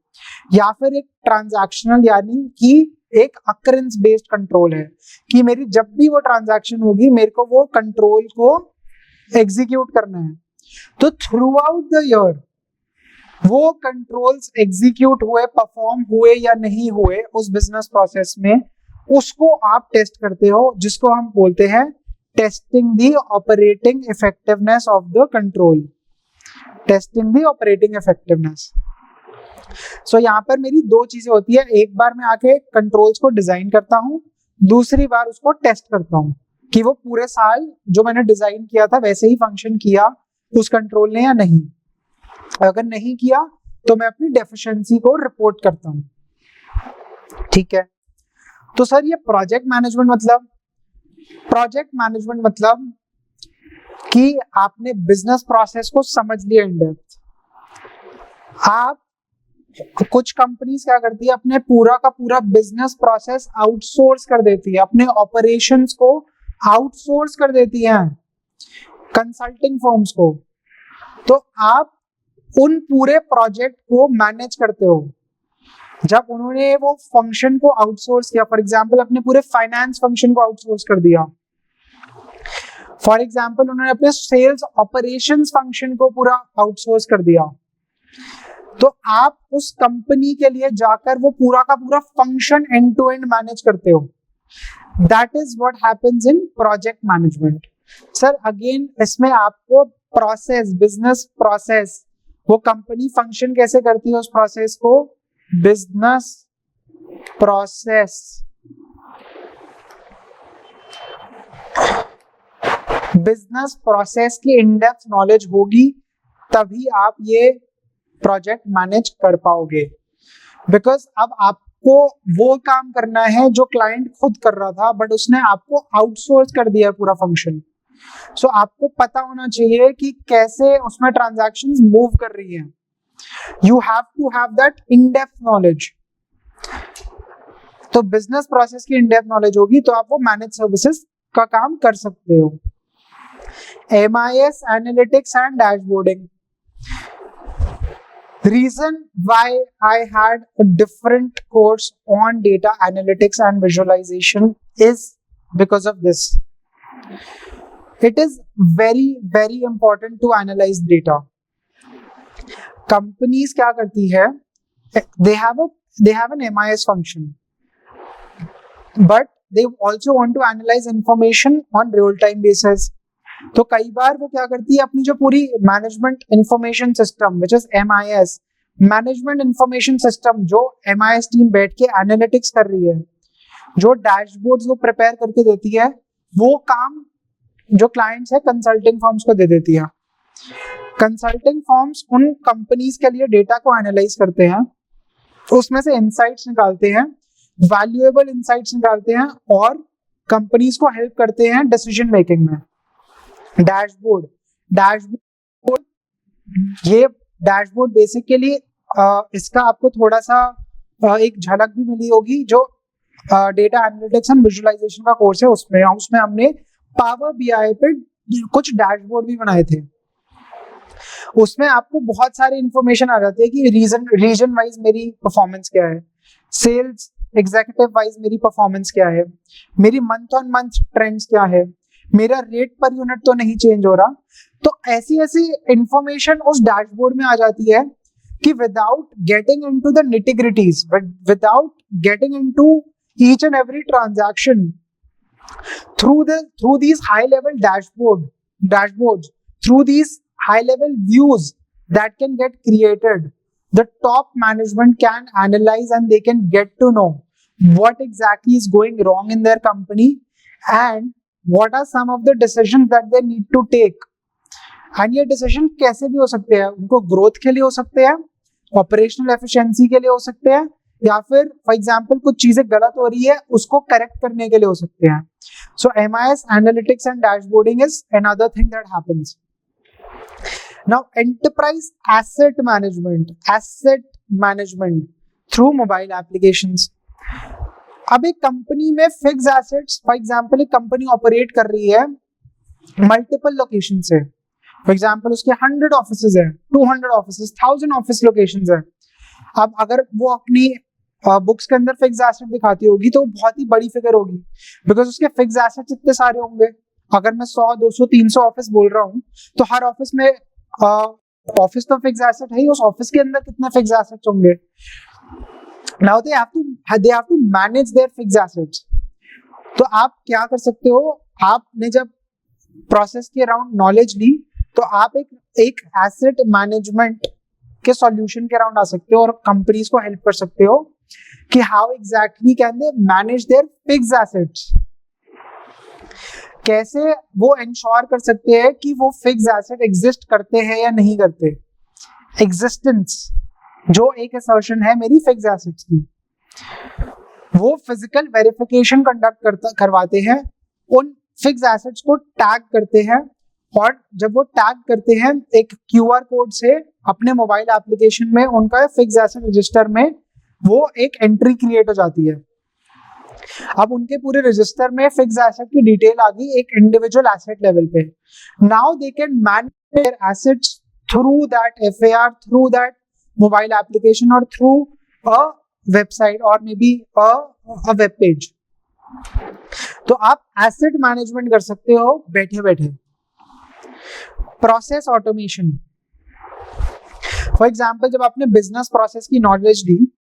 या फिर एक ट्रांजैक्शनल यानी कि एक अकरेंस बेस्ड कंट्रोल है कि मेरी जब भी वो ट्रांजैक्शन होगी मेरे को वो कंट्रोल को एग्जीक्यूट करना है. तो थ्रू आउट द ईयर वो कंट्रोल्स एग्जीक्यूट हुए, परफॉर्म हुए या नहीं हुए उस बिजनेस प्रोसेस में, उसको आप टेस्ट करते हो, जिसको हम बोलते हैं testing the operating effectiveness of the control. Testing the operating effectiveness. So यहाँ पर मेरी दो चीजें होती है, एक बार मैं आके कंट्रोल्स को डिजाइन करता हूँ, दूसरी बार उसको टेस्ट करता हूँ कि वो पूरे साल जो मैंने डिजाइन किया था वैसे ही फंक्शन किया उस कंट्रोल ने या नहीं. अगर नहीं किया तो मैं अपनी डेफिशिएंसी को रिपोर्ट करता हूँ. ठीक है. तो सर ये प्रोजेक्ट मैनेजमेंट मतलब कि आपने बिजनेस प्रोसेस को समझ लिया इन डेप्थ. आप कुछ कंपनीज क्या करती है, अपने पूरा का पूरा बिजनेस प्रोसेस आउटसोर्स कर देती है, अपने ऑपरेशंस को आउटसोर्स कर देती हैं कंसल्टिंग फर्म्स को. तो आप उन पूरे प्रोजेक्ट को मैनेज करते हो. जब उन्होंने वो फंक्शन को आउटसोर्स किया, फॉर एग्जांपल अपने पूरे फाइनेंस फंक्शन को आउटसोर्स कर दिया, फॉर एग्जांपल उन्होंने अपने सेल्स ऑपरेशंस फंक्शन को पूरा आउटसोर्स कर दिया, तो आप उस कंपनी के लिए जाकर वो पूरा का पूरा function end to end manage करते हो. That is what happens in project management. Sir again इसमें आपको प्रोसेस, बिजनेस प्रोसेस, वो कंपनी फंक्शन कैसे करती है उस प्रोसेस को, बिजनेस प्रोसेस, बिजनेस प्रोसेस की इन डेप्थ नॉलेज होगी तभी आप ये प्रोजेक्ट मैनेज कर पाओगे. बिकॉज अब आपको वो काम करना है जो क्लाइंट खुद कर रहा था, बट उसने आपको आउटसोर्स कर दिया पूरा फंक्शन. सो आपको पता होना चाहिए कि कैसे उसमें ट्रांजैक्शंस मूव कर रही हैं. You have to have that in depth knowledge. तो बिजनेस प्रोसेस की इन डेप्थ नॉलेज होगी तो आप वो मैनेज सर्विसेज का काम कर सकते हो. MIS analytics and dashboarding. Reason why I had a different course on data analytics and visualization is because of this. It is very, very important to analyze data. Companies क्या करती है? They have an MIS function, but they also want to analyze information on real-time basis. तो कई बार वो क्या करती है, अपनी जो पूरी management information system which is MIS, management information system जो MIS टीम बैठ के एनालिटिक्स कर रही है, जो डैशबोर्ड्स वो प्रिपेयर करके देती है, वो काम जो क्लाइंट्स है कंसल्टिंग फर्म्स को दे देती है। कंसल्टिंग फर्म्स उन कंपनीज के लिए डेटा को एनालाइज करते हैं, उसमें से इंसाइट्स निकालते हैं, वैल्यूएबल इंसाइट्स निकालते हैं और कंपनीज को हेल्प करते हैं डिसीजन मेकिंग में। डैशबोर्ड ये डैशबोर्ड बेसिकली इसका आपको थोड़ा सा एक झलक भी मिली होगी जो डेटा एनालिटिक्स एंड विजुअलाइजेशन का कोर्स है, उसमें हमने पावर बीआई पे कुछ डैशबोर्ड भी बनाए थे। उसमें आपको बहुत सारी इंफॉर्मेशन आ जाती है कि रीजन वाइज मेरी परफॉर्मेंस क्या है, सेल्स एग्जीक्यूटिव वाइज मेरी परफॉर्मेंस क्या है, मेरी मंथ ऑन मंथ ट्रेंड्स क्या है, मेरा रेट पर यूनिट तो नहीं चेंज हो रहा। तो ऐसी ऐसी इंफॉर्मेशन उस डैशबोर्ड में आ जाती है कि without getting into the nitty gritties, without getting into each and every transaction, through these high level dashboards, through these high level views that can get created, the top management can analyze and they can get to know what exactly is going wrong in their company and what are some of the decisions that they need to take. And ये decision कैसे भी हो सकते हैं, उनको growth के लिए हो सकते हैं, ऑपरेशनल एफिशिएंसी के लिए हो सकते हैं, या फिर फॉर एग्जांपल कुछ चीजें गलत हो रही है उसको करेक्ट करने के लिए हो सकते हैं। So MIS analytics and dashboarding is another thing that happens. Now enterprise asset management through mobile applications. अब एक कंपनी में फिक्स एसेट्स, फॉर एग्जांपल एक कंपनी ऑपरेट कर रही है मल्टीपल लोकेशन से, फॉर एग्जांपल उसके 100 ऑफिसेज है, 200 ऑफिसेज, 1000 ऑफिस लोकेशंस है। अब अगर वो अपनी बुक्स के अंदर फिक्स एसेट दिखाती होगी तो बहुत ही बड़ी फिगर होगी, बिकॉज उसके फिक्स एसेट्स इतने सारे होंगे। अगर मैं 100, 200, 300 ऑफिस बोल रहा हूँ तो हर ऑफिस में ऑफिस तो फिक्स एसेट है ही, उस ऑफिस के अंदर कितने फिक्स एसेट्स होंगे। Now they have to manage their fix assets. तो आप क्या कर सकते हो, आपने जब प्रोसेस के अराउंड नॉलेज ली तो आप एक एसेट मैनेजमेंट के सॉल्यूशन के अराउंड आ सकते हो और कंपनीज को हेल्प कर सकते हो कि how exactly can they manage their fix assets, कैसे वो इंश्योर कर सकते हैं कि वो फिक्स एसेट एग्जिस्ट करते हैं या नहीं करते। एग्जिस्टेंस जो एक असर्शन है मेरी फिक्स एसेट्स की, वो फिजिकल वेरिफिकेशन कंडक्ट करवाते हैं, उन फिक्स एसेट्स को टैग करते हैं और जब वो टैग करते हैं एक क्यूआर कोड से अपने मोबाइल एप्लीकेशन में, उनका फिक्स एसेट रजिस्टर में वो एक एंट्री क्रिएट हो जाती है। अब उनके पूरे रजिस्टर में फिक्स एसेट की डिटेल आ गई एक इंडिविजुअल एसेट लेवल पे। Now they can manage there assets through that FAR, through that mobile application और थ्रू अ वेबसाइट और may be a web page. तो आप एसेट मैनेजमेंट कर सकते हो बैठे बैठे। प्रोसेस ऑटोमेशन, फॉर एग्जाम्पल जब आपने बिजनेस प्रोसेस की नॉलेज ली,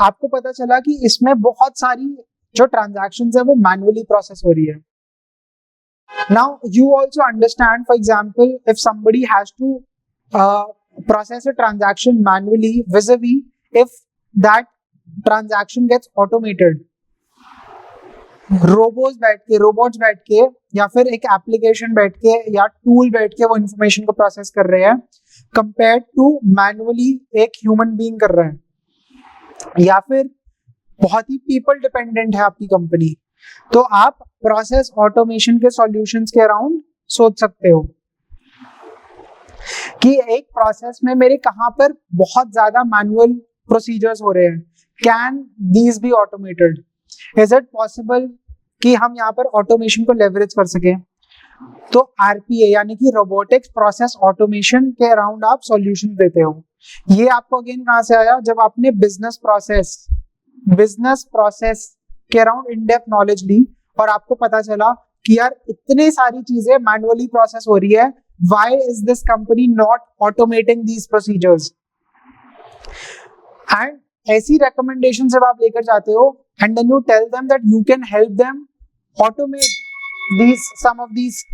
आपको पता चला कि इसमें बहुत सारी जो ट्रांजैक्शंस है वो मैनुअली प्रोसेस हो रही है। Now you also understand, for example if somebody has to process a transaction manually vis-a-vis if that transaction gets automated, robots बैठ के या फिर एक एप्लीकेशन बैठ के या टूल बैठ के वो इंफॉर्मेशन को प्रोसेस कर रहे हैं, कंपेयर टू मैनुअली एक ह्यूमन बीइंग कर रहा है, या फिर बहुत ही पीपल डिपेंडेंट है आपकी कंपनी, तो आप प्रोसेस ऑटोमेशन के सॉल्यूशंस के अराउंड सोच सकते हो कि एक प्रोसेस में मेरे कहां पर बहुत ज्यादा मैनुअल प्रोसीजर्स हो रहे हैं, can these be automated, is it possible कि हम यहाँ पर ऑटोमेशन को लेवरेज कर सकें। तो आरपीए यानी कि रोबोटिक्स प्रोसेस ऑटोमेशन के अराउंड आप सॉल्यूशन देते हो। ये आपको अगेन कहां से आया, जब आपने बिजनेस प्रोसेस के अराउंड इन डेप्थ नॉलेज ली और आपको पता चला कि यार इतनी सारी चीजें मैनुअली प्रोसेस हो रही है, why is this company not automating these procedures. And ऐसी रिकमेंडेशन जब आप लेकर जाते हो and then you tell them that you can help them automate some of these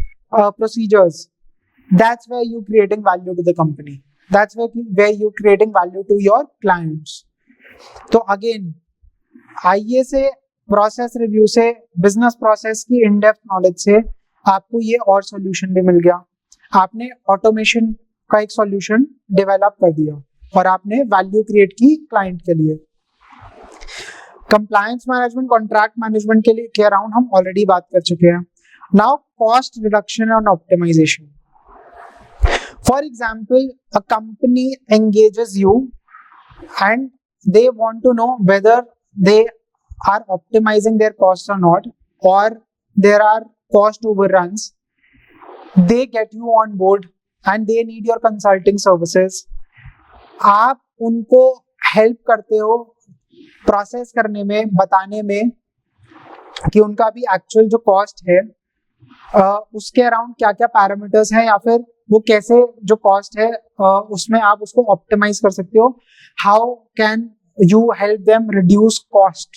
procedures, that's where you creating value to the company, that's where you creating value to your clients. तो again आइए से process review से, business process की in depth knowledge से आपको ये और solution भी मिल गया। आपने ऑटोमेशन का एक सॉल्यूशन डेवलप कर दिया और आपने वैल्यू क्रिएट की क्लाइंट के लिए। कंप्लायंस मैनेजमेंट, कॉन्ट्रैक्ट मैनेजमेंट के अराउंड हम ऑलरेडी बात कर चुके हैं। Now cost reduction and optimization. For example, a company engages you and they want to know whether they are optimizing their costs or not, or there are cost overruns. They get you on board and they need your consulting services. आप उनको help करते हो process करने में, बताने में कि उनका भी एक्चुअल जो कॉस्ट है उसके अराउंड क्या क्या पैरामीटर्स हैं, या फिर वो कैसे जो कॉस्ट है उसमें आप उसको ऑप्टिमाइज कर सकते हो। How can you help them reduce cost,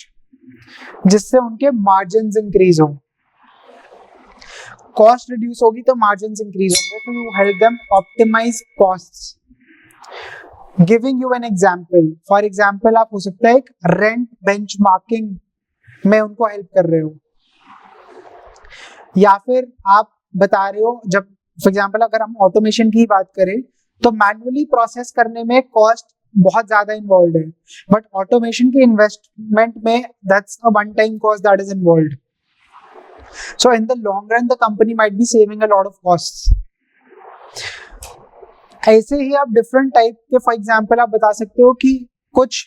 जिससे उनके मार्जिन्स इंक्रीज हो। कॉस्ट रिड्यूस होगी तो मार्जिन्स इंक्रीज होंगे, तो you help them optimize costs. Giving you an example, for example आप हो सकता है एक रेंट बेंचमार्किंग में उनको हेल्प कर रहे हो, या फिर आप बता रहे हो, जब फॉर एग्जाम्पल अगर हम ऑटोमेशन की बात करें तो मैनुअली प्रोसेस करने में कॉस्ट बहुत ज्यादा इन्वॉल्व है, बट ऑटोमेशन की इन्वेस्टमेंट में that's a one time cost that is involve. So in the long run the company might be saving a lot of costs. ऐसे ही आप डिफरेंट टाइप के, फॉर एग्जाम्पल आप बता सकते हो कि कुछ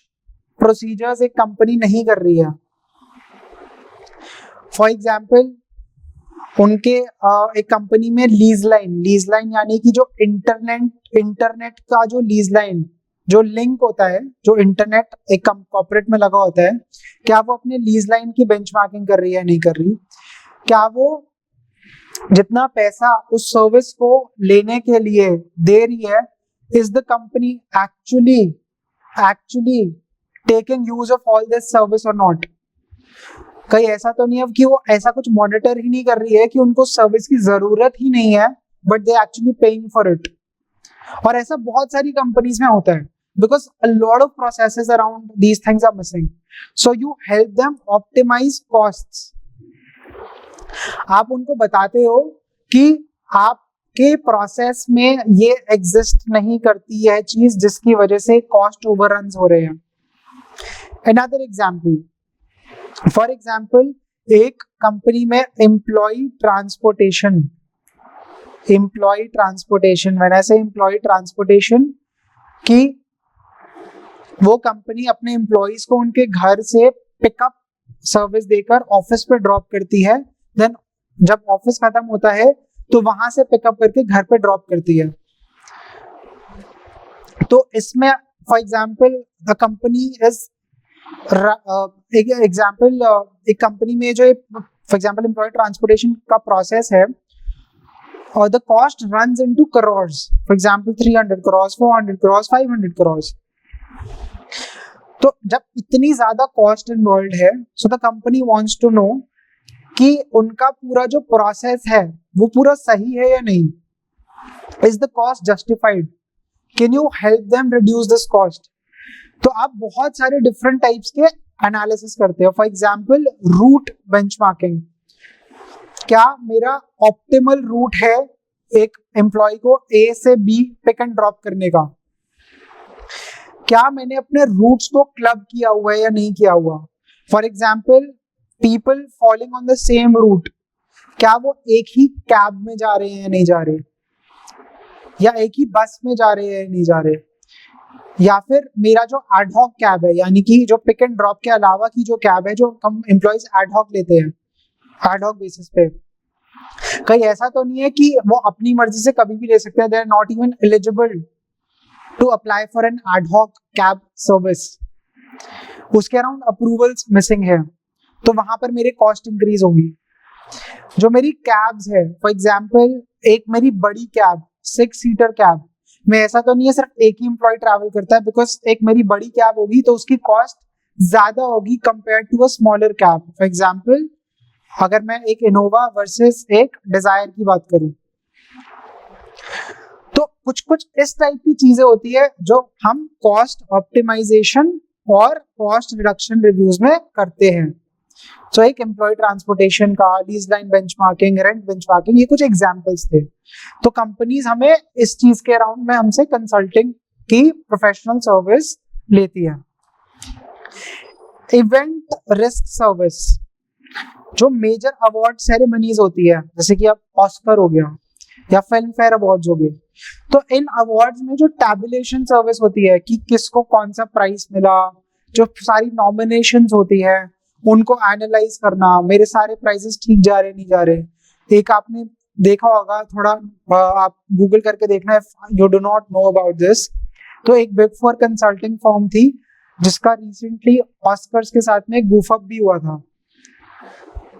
प्रोसीजर्स एक कंपनी नहीं कर रही है। फॉर एग्जाम्पल उनके एक कंपनी में लीज लाइन यानी कि जो इंटरनेट का जो लीज लाइन, जो लिंक होता है, जो इंटरनेट एक कॉर्पोरेट में लगा होता है, क्या वो अपने लीज लाइन की बेंचमार्किंग कर रही है, नहीं कर रही? क्या वो जितना पैसा उस सर्विस को लेने के लिए दे रही है, is the company actually taking use of all this service और नॉट? कहीं ऐसा तो नहीं है कि वो ऐसा कुछ मॉनिटर ही नहीं कर रही है कि उनको सर्विस की जरूरत ही नहीं है, but they actually paying for it. और ऐसा बहुत सारी कंपनीज में होता है, because a lot of processes around these things are missing. So you help them optimize costs. आप उनको बताते हो कि आपके प्रोसेस में ये एग्जिस्ट नहीं करती है चीज, जिसकी वजह से कॉस्ट ओवररन्स हो रहे हैं। अनदर एग्जांपल, फॉर एग्जाम्पल एक कंपनी में एम्प्लॉय ट्रांसपोर्टेशन, व्हेन आई से एम्प्लॉय ट्रांसपोर्टेशन, कि वो कंपनी अपने एम्प्लॉयज को उनके घर से पिकअप सर्विस देकर ऑफिस पे ड्रॉप करती है, देन जब ऑफिस खत्म होता है तो वहां से पिकअप करके घर पे ड्रॉप करती है। तो इसमें for example the company is एक कंपनी में जो फॉर एग्जाम्पल एम्प्लॉय ट्रांसपोर्टेशन का प्रोसेस है, और the cost runs into crores, for example 300 crore, 400 crore, 500 crore. तो जब इतनी ज्यादा कॉस्ट इन्वॉल्व है, so the company wants to know कि उनका पूरा जो प्रोसेस है वो पूरा सही है या नहीं। Is the cost justified? Can you help them reduce this cost? तो आप बहुत सारे डिफरेंट टाइप्स के एनालिसिस करते हो। फॉर एग्जाम्पल रूट बेंचमार्किंग, क्या मेरा ऑप्टिमल रूट है एक एम्प्लॉय को ए से बी पिक एंड ड्रॉप करने का? क्या मैंने अपने रूट्स को क्लब किया हुआ है या नहीं किया हुआ? For example people following on the same route, क्या वो एक ही कैब में जा रहे हैं या नहीं जा रहे, या एक ही बस में जा रहे हैं या नहीं जा रहे? या फिर मेरा जो एडहॉक कैब है, यानी कि जो पिक एंड ड्रॉप के अलावा की जो कैब है, जो हम एम्प्लॉइज एडहॉक लेते हैं एडहॉक बेसिस पे, कहीं ऐसा तो नहीं है कि वो अपनी मर्जी से कभी भी ले सकते हैं? They are not even eligible to apply for an ad hoc cab service. उसके अराउंड अप्रूवल्स मिसिंग है, तो वहां पर मेरे कॉस्ट इंक्रीज होगी। जो मेरी कैब्स है, फॉर एग्जाम्पल एक मेरी बड़ी कैब 6 सीटर कैब में ऐसा तो नहीं है सिर्फ एक ही एम्प्लॉय ट्रैवल करता है, बिकॉज एक मेरी बड़ी कैब होगी तो उसकी कॉस्ट ज्यादा होगी compare to a smaller cab. For example अगर मैं एक इनोवा वर्सेस एक डिजायर की बात करूं, तो कुछ कुछ इस टाइप की चीजें होती है जो हम कॉस्ट ऑप्टिमाइजेशन और कॉस्ट रिडक्शन रिव्यूज में करते हैं। सो एक एम्प्लॉय ट्रांसपोर्टेशन का, lease line benchmarking, rent benchmarking, ये कुछ एग्जांपल्स थे। तो कंपनीज हमें इस चीज के अराउंड में हमसे कंसल्टिंग की प्रोफेशनल सर्विस लेती है। इवेंट रिस्क सर्विस, जो मेजर अवार्ड सेरेमनीज होती है, जैसे कि अब ऑस्कर हो गया या फिल्म फेयर अवार्ड्स हो गए, तो इन अवार्ड्स में जो टैबुलेशन सर्विस होती है कि किसको कौन सा प्राइज मिला, जो सारी नॉमिनेशंस होती है उनको एनालाइज करना, मेरे सारे प्राइजेस ठीक जा रहे नहीं जा रहे। एक आपने देखा होगा, थोड़ा आप गूगल करके देखना, you do not know about this, तो एक बिग फोर कंसल्टिंग फर्म थी जिसका रिसेंटली ऑस्कर्स के साथ में goof up भी हुआ था।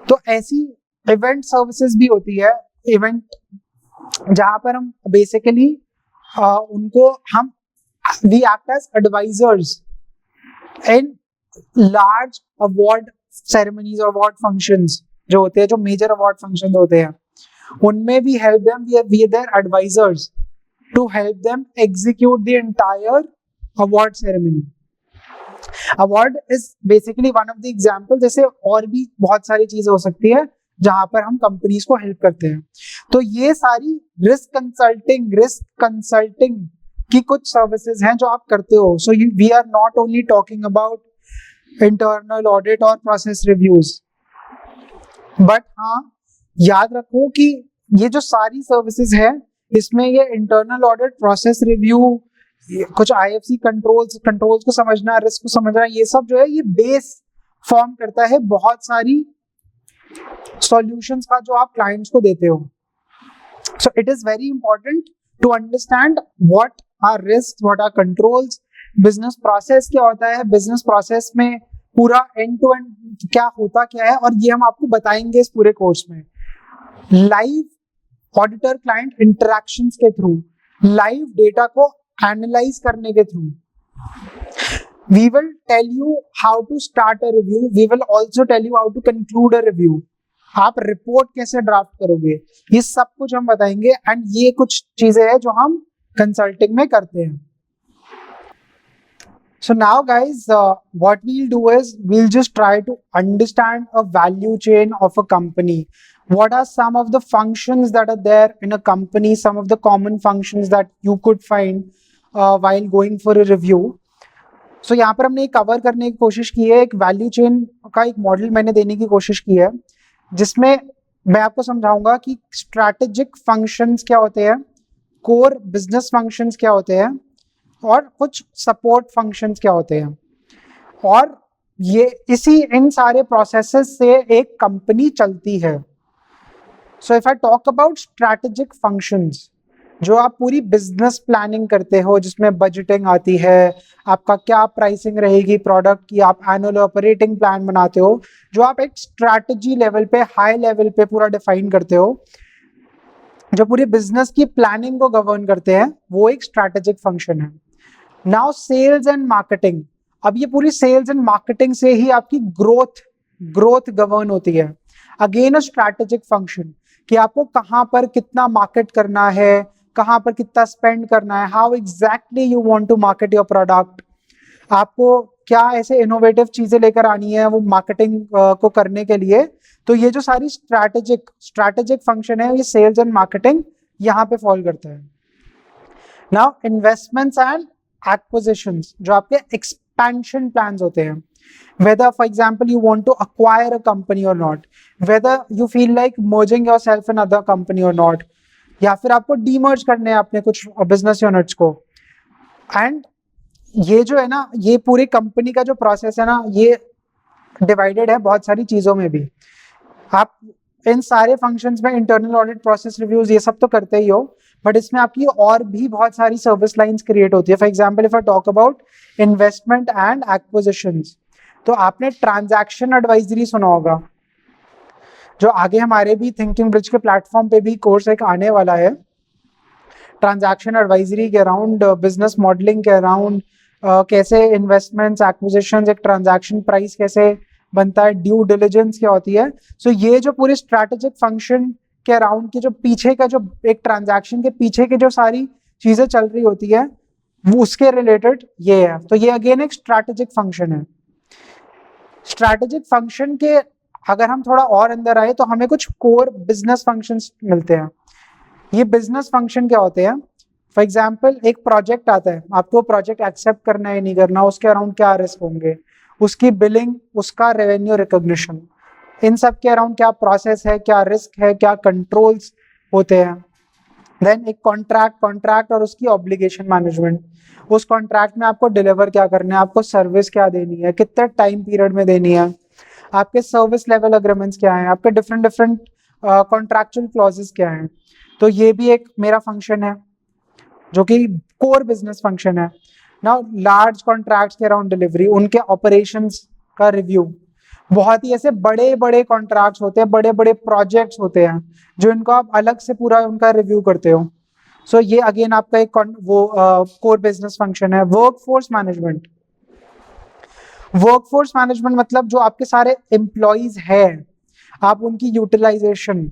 तो ऐसी इवेंट सर्विसेज भी होती है, इवेंट जहां पर हम बेसिकली उनको हम we act as advisors in large award ceremonies और अवार्ड फंक्शंस जो होते हैं, जो मेजर अवार्ड फंक्शंस होते हैं, उनमें we help them, we are their advisors to help them execute the entire award ceremony. Award is basically one of the example, जैसे और भी बहुत सारी चीजें हो सकती है जहां पर हम कंपनीज को हेल्प करते हैं। तो ये सारी रिस्क कंसल्टिंग की कुछ सर्विसेज हैं जो आप करते हो। So we are not only talking about internal audit और प्रोसेस रिव्यूज, बट हाँ याद रखो कि ये जो सारी सर्विसेज है इसमें ये इंटरनल ऑडिट, प्रोसेस रिव्यू, कुछ IFC कंट्रोल्स को समझना, रिस्क को समझना, ये सब जो है ये बेस फॉर्म करता है बहुत सारी सॉल्यूशंस का जो आप क्लाइंट्स को देते हो। So it is very important to understand what are risk, what are controls, business process क्या होता है, बिजनेस प्रोसेस में पूरा एंड टू एंड क्या होता क्या है, और ये हम आपको बताएंगे इस पूरे कोर्स में। लाइव ऑडिटर क्लाइंट इंटरेक्शंस के थ्रू, लाइव डेटा को एनालाइज करने के through, we will tell you how to start a review, we will also tell you how to conclude a review, आप रिपोर्ट कैसे ड्राफ्ट करोगे, ये सब कुछ हम बताएंगे। एंड ये कुछ चीजें हैं जो हम कंसल्टिंग में करते हैं। So now guys, what we'll do is we'll just try to understand a value chain of a company. What are some of the functions that are there in a company, some of the common functions that you could find while going for a review. So यहाँ पर हमने cover करने की कोशिश की है, एक value chain का एक मॉडल मैंने देने की कोशिश की है, जिसमें मैं आपको समझाऊंगा कि स्ट्रैटेजिक फंक्शंस क्या होते हैं, कोर बिजनेस फंक्शंस क्या होते हैं, और कुछ सपोर्ट फंक्शंस क्या होते हैं, और ये इन सारे प्रोसेसेस से एक कंपनी चलती है। So if I talk about strategic functions, जो आप पूरी बिजनेस प्लानिंग करते हो, जिसमें बजटिंग आती है, आपका क्या प्राइसिंग रहेगी प्रोडक्ट की, आप एनुअल ऑपरेटिंग प्लान बनाते हो, जो आप एक स्ट्रैटेजी लेवल पे, हाई लेवल पे पूरा डिफाइन करते हो, जो पूरी बिजनेस की प्लानिंग को गवर्न करते हैं, वो एक स्ट्रैटेजिक फंक्शन है। नाउ सेल्स एंड मार्केटिंग, अब ये पूरी सेल्स एंड मार्केटिंग से ही आपकी ग्रोथ गवर्न होती है। अगेन अ स्ट्रैटेजिक फंक्शन, कि आपको कहाँ पर कितना मार्केट करना है, कहाँ पर कितना स्पेंड करना है, how exactly you want to market your product, आपको क्या ऐसे इनोवेटिव चीजें लेकर आनी है वो मार्केटिंग को करने के लिए। तो ये जो सारी स्ट्रैटेजिक फंक्शन है, ये सेल्स एंड मार्केटिंग यहाँ पे फॉल करता है। नाउ इन्वेस्टमेंट्स एंड एक्विजिशंस, जो आपके एक्सपेंशन प्लान्स होते हैं, whether for example you want to acquire a company or not, whether you feel like merging yourself in other company or not, या फिर आपको डीमर्ज करने हैं अपने कुछ बिजनेस यूनिट्स को। एंड ये जो है ना, ये पूरी कंपनी का जो प्रोसेस है ना, ये डिवाइडेड है बहुत सारी चीजों में भी। आप इन सारे फंक्शंस में इंटरनल ऑडिट, प्रोसेस रिव्यूज, ये सब तो करते ही हो, बट इसमें आपकी और भी बहुत सारी सर्विस लाइंस क्रिएट होती है। For example if I talk about investment and acquisitions, तो आपने ट्रांजैक्शन एडवाइजरी सुना होगा, जो आगे हमारे भी थिंकिंग ब्रिज के प्लेटफॉर्म पे भी कोर्स एक आने वाला है। ट्रांजैक्शन एडवाइजरी के अराउंड, बिजनेस मॉडलिंग के अराउंड, कैसे इन्वेस्टमेंट्स, एक्विजिशंस, एक ट्रांजैक्शन प्राइस कैसे बनता है, ड्यू डिलिजेंस क्या होती है। सो ये जो पूरे स्ट्रैटेजिक फंक्शन के अराउंड की जो पीछे का, जो एक ट्रांजैक्शन के पीछे की जो सारी चीजें चल रही होती है, वो उसके रिलेटेड ये है। तो ये अगेन एक स्ट्रैटेजिक फंक्शन है। स्ट्रैटेजिक फंक्शन के अगर हम थोड़ा और अंदर आए तो हमें कुछ कोर बिजनेस फंक्शंस मिलते हैं। ये बिजनेस फंक्शन क्या होते हैं? फॉर एग्जाम्पल एक प्रोजेक्ट आता है, आपको प्रोजेक्ट एक्सेप्ट करना है नहीं करना, उसके अराउंड क्या रिस्क होंगे, उसकी बिलिंग, उसका रेवेन्यू रिकॉग्निशन, इन सब के अराउंड क्या प्रोसेस है, क्या रिस्क है, क्या कंट्रोल्स होते हैं। देन एक कॉन्ट्रैक्ट और उसकी ऑब्लिगेशन मैनेजमेंट, उस कॉन्ट्रैक्ट में आपको डिलीवर क्या करना है, आपको सर्विस क्या देनी है, कितने टाइम पीरियड में देनी है, आपके सर्विस लेवल अग्रीमेंट्स क्या हैं, आपके डिफरेंट कॉन्ट्रैक्चुअल क्लॉजेस क्या हैं। तो ये भी एक मेरा फंक्शन है जो कि कोर बिजनेस फंक्शन है। नाउ लार्ज कॉन्ट्रैक्ट्स के अराउंड डिलीवरी, उनके ऑपरेशंस का रिव्यू, बहुत ही ऐसे बड़े बड़े कॉन्ट्रैक्ट्स होते हैं, बड़े बड़े प्रोजेक्ट्स होते हैं जो इनको आप अलग से पूरा उनका रिव्यू करते हो। सो ये अगेन आपका एक कोर बिजनेस फंक्शन है। वर्कफोर्स मैनेजमेंट, वर्कफोर्स मैनेजमेंट मतलब जो आपके सारे एम्प्लॉइज हैं, आप उनकी यूटिलाइजेशन,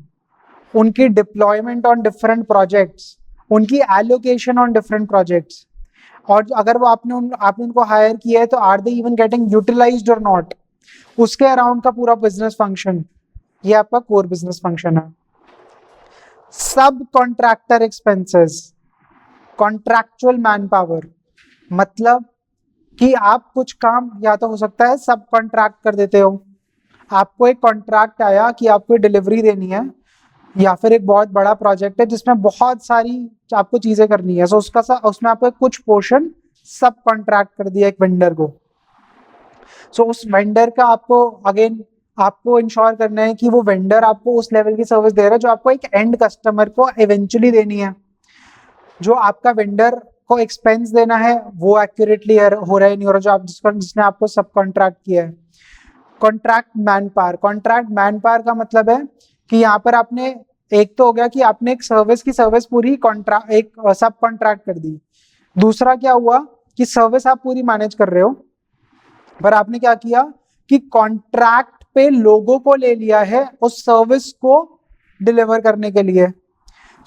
उनकी डिप्लॉयमेंट ऑन डिफरेंट प्रोजेक्ट्स, उनकी एलोकेशन ऑन डिफरेंट प्रोजेक्ट्स, और अगर वो आपने उनको हायर किया है तो are they even getting utilized और नॉट, उसके अराउंड का पूरा बिजनेस फंक्शन, ये आपका कोर बिजनेस फंक्शन है। सब contractor expenses, contractual man power, मतलब कि आप कुछ काम या तो हो सकता है सब कॉन्ट्रैक्ट कर देते हो, आपको एक कॉन्ट्रैक्ट आया कि आपको डिलीवरी देनी है, या फिर एक बहुत बड़ा प्रोजेक्ट है जिसमें बहुत सारी आपको चीजें करनी है, सो उसमें आपको कुछ पोर्शन सब कॉन्ट्रैक्ट कर दिया एक वेंडर को। सो उस वेंडर का आपको इंश्योर करना है कि वो वेंडर आपको उस लेवल की सर्विस दे रहा है जो आपको एक एंड कस्टमर को इवेंचुअली देनी है। जो आपका वेंडर को एक्सपेंस देना है वो एक्यूरेटली हो रहा है नहीं हो रहा, जो जिसने आपको सब कॉन्ट्रैक्ट किया है। कॉन्ट्रैक्ट मैन पावर का मतलब है कि यहाँ पर आपने एक तो हो गया कि आपने एक सर्विस की सर्विस पूरी एक सब कॉन्ट्रैक्ट कर दी। दूसरा क्या हुआ कि सर्विस आप पूरी मैनेज कर रहे हो, पर आपने क्या किया कि कॉन्ट्रैक्ट पे लोगों को ले लिया है उस सर्विस को डिलीवर करने के लिए।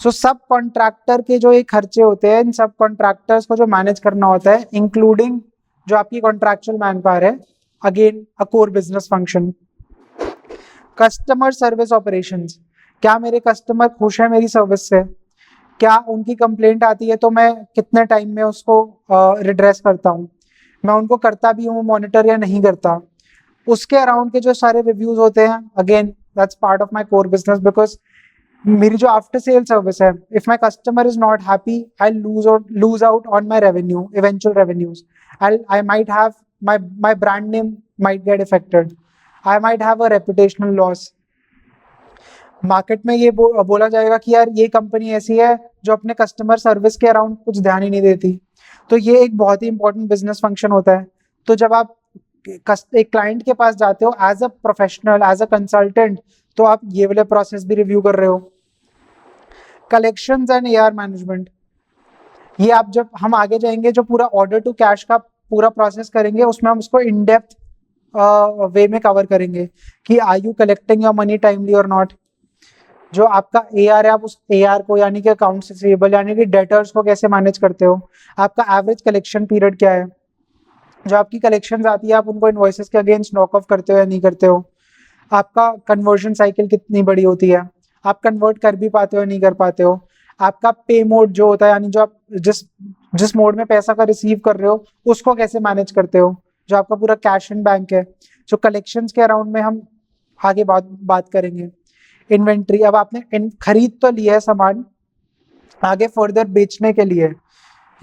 सो सब कॉन्ट्रैक्टर के जो ये खर्चे होते हैं, इन सब कॉन्ट्रैक्टर्स को जो मैनेज करना होता है, इंक्लूडिंग जो आपकी कॉन्ट्रैक्चुअल मैन पावर है, again a core business function. Customer service operations, क्या मेरे कस्टमर खुश है मेरी सर्विस से, क्या उनकी कंप्लेंट आती है तो मैं कितने टाइम में उसको रिड्रेस करता हूँ, मैं उनको करता भी हूँ मॉनिटर या नहीं करता, उसके अराउंड के जो सारे रिव्यूज होते हैं, again that's part of my core business. Because मेरी जो आफ्टर सेल सर्विस है, if my customer is not happy, I lose out on my revenue, eventual revenues, I might have my brand name might get affected, I might have a reputational loss. Market में ये बोला जाएगा कि यार ये company ऐसी है जो अपने कस्टमर सर्विस के अराउंड कुछ ध्यान ही नहीं देती। तो ये एक बहुत ही इंपॉर्टेंट बिजनेस फंक्शन होता है। तो जब आप एक क्लाइंट के पास जाते हो as a professional, as a consultant, तो आप ये वाले प्रोसेस भी रिव्यू कर रहे हो। कलेक्शंस एंड एआर मैनेजमेंट, ये आप जब हम आगे जाएंगे जो पूरा ऑर्डर टू कैश का पूरा प्रोसेस करेंगे, उसमें हम उसको इन डेप्थ वे में कवर करेंगे कि are you collecting your money timely और नॉट। जो आपका एआर है, आप उस एआर को यानी कि अकाउंट्स रिसीवेबल यानी कि डेटर्स को कैसे मैनेज करते हो, आपका एवरेज कलेक्शन पीरियड क्या है, जो आपकी कलेक्शंस आती है आप उनको इनवॉइसेस के अगेंस्ट नॉक ऑफ करते हो या नहीं करते हो, आपका कन्वर्जन साइकिल कितनी बड़ी होती है, आप कन्वर्ट कर भी पाते हो या नहीं कर पाते हो, आपका पे मोड जो होता है यानी जो आप जिस मोड में पैसा का रिसीव कर रहे हो उसको कैसे मैनेज करते हो, जो आपका पूरा कैश एंड बैंक है। जो कलेक्शंस के अराउंड में हम आगे बात करेंगे। इन्वेंट्री, अब आपने खरीद तो लिया है सामान, आगे फर्दर बेचने के लिए,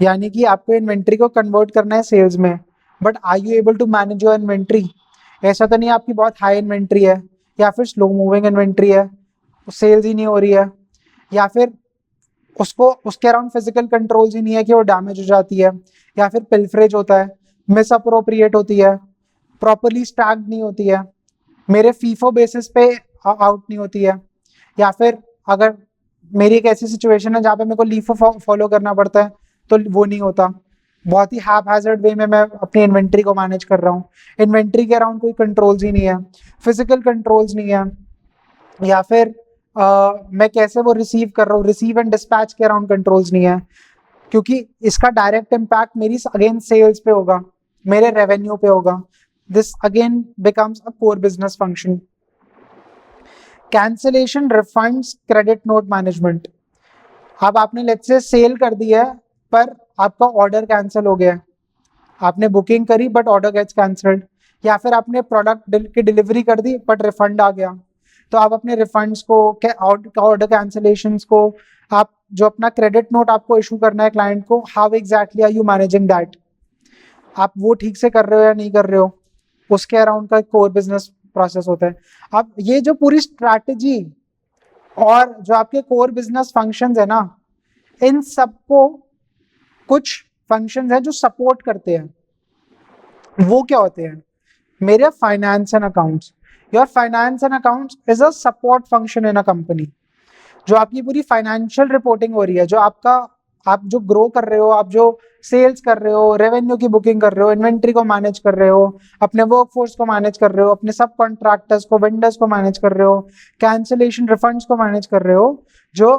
यानी कि आपको इन्वेंट्री को कन्वर्ट करना है सेल्स में, but are you able to manage your inventory? ऐसा तो नहीं आपकी बहुत हाई इन्वेंट्री है या फिर स्लो मूविंग इन्वेंट्री है, सेल्स ही नहीं हो रही है, या फिर उसके अराउंड फिजिकल कंट्रोल्स ही नहीं है कि वो डैमेज हो जाती है, या फिर पिल्फरेज होता है, मिस अप्रोप्रिएट होती है, प्रॉपरली स्टैग्ड नहीं होती है, मेरे फीफो बेसिस पे आउट नहीं होती है, या फिर अगर मेरी एक ऐसी सिचुएशन है जहाँ पे मेरे को लीफो फॉलो करना पड़ता है तो वो नहीं होता, बहुत ही हैपहैज़र्ड वे में मैं अपनी इन्वेंट्री को मैनेज कर रहा हूँ, इन्वेंट्री के अराउंड कोई कंट्रोल्स ही नहीं है, फिजिकल कंट्रोल्स नहीं है, या फिर मैं कैसे वो रिसीव कर रहा हूँ, रिसीव एंड डिस्पैच के अराउंड कंट्रोल्स नहीं है, क्योंकि इसका डायरेक्ट इम्पैक्ट मेरी अगेन सेल्स पे होगा, मेरे रेवेन्यू पे होगा। this again becomes a core business function. Cancellation, refunds, credit note management. अब आपने लेट्स से सेल कर दिया है पर आपका ऑर्डर कैंसिल हो गया है, आपने बुकिंग करी बट ऑर्डर गेट्स कैंसल्ड, या फिर आपने प्रोडक्ट की डिलीवरी कर दी बट रिफंड आ गया, तो आप अपने रिफंड्स को, ऑर्डर कैंसिलेशंस को, आप जो अपना क्रेडिट नोट आपको इशू करना है क्लाइंट को, how exactly are you managing that, आप वो ठीक से कर रहे हो या नहीं कर रहे हो, उसके अराउंड का कोर बिजनेस प्रोसेस होता है. अब ये जो पूरी स्ट्रैटेजी और जो आपके कोर बिजनेस फंक्शंस है ना, इन सबको कुछ फंक्शंस हैं जो सपोर्ट करते हैं. वो क्या होते हैं? मेरे finance and accounts. Your finance and accounts is a support function in a company. जो आपकी पूरी फाइनेंशियल रिपोर्टिंग हो रही है, जो आप जो ग्रो कर रहे हो, आप जो सेल्स कर रहे हो, रेवेन्यू की बुकिंग कर रहे हो, इन्वेंट्री को मैनेज कर रहे हो, अपने वर्कफोर्स को मैनेज कर रहे हो, अपने सब कॉन्ट्रैक्टर्स को, वेंडर्स को मैनेज कर रहे हो, कैंसिलेशन रिफंड्स को मैनेज कर रहे हो, जो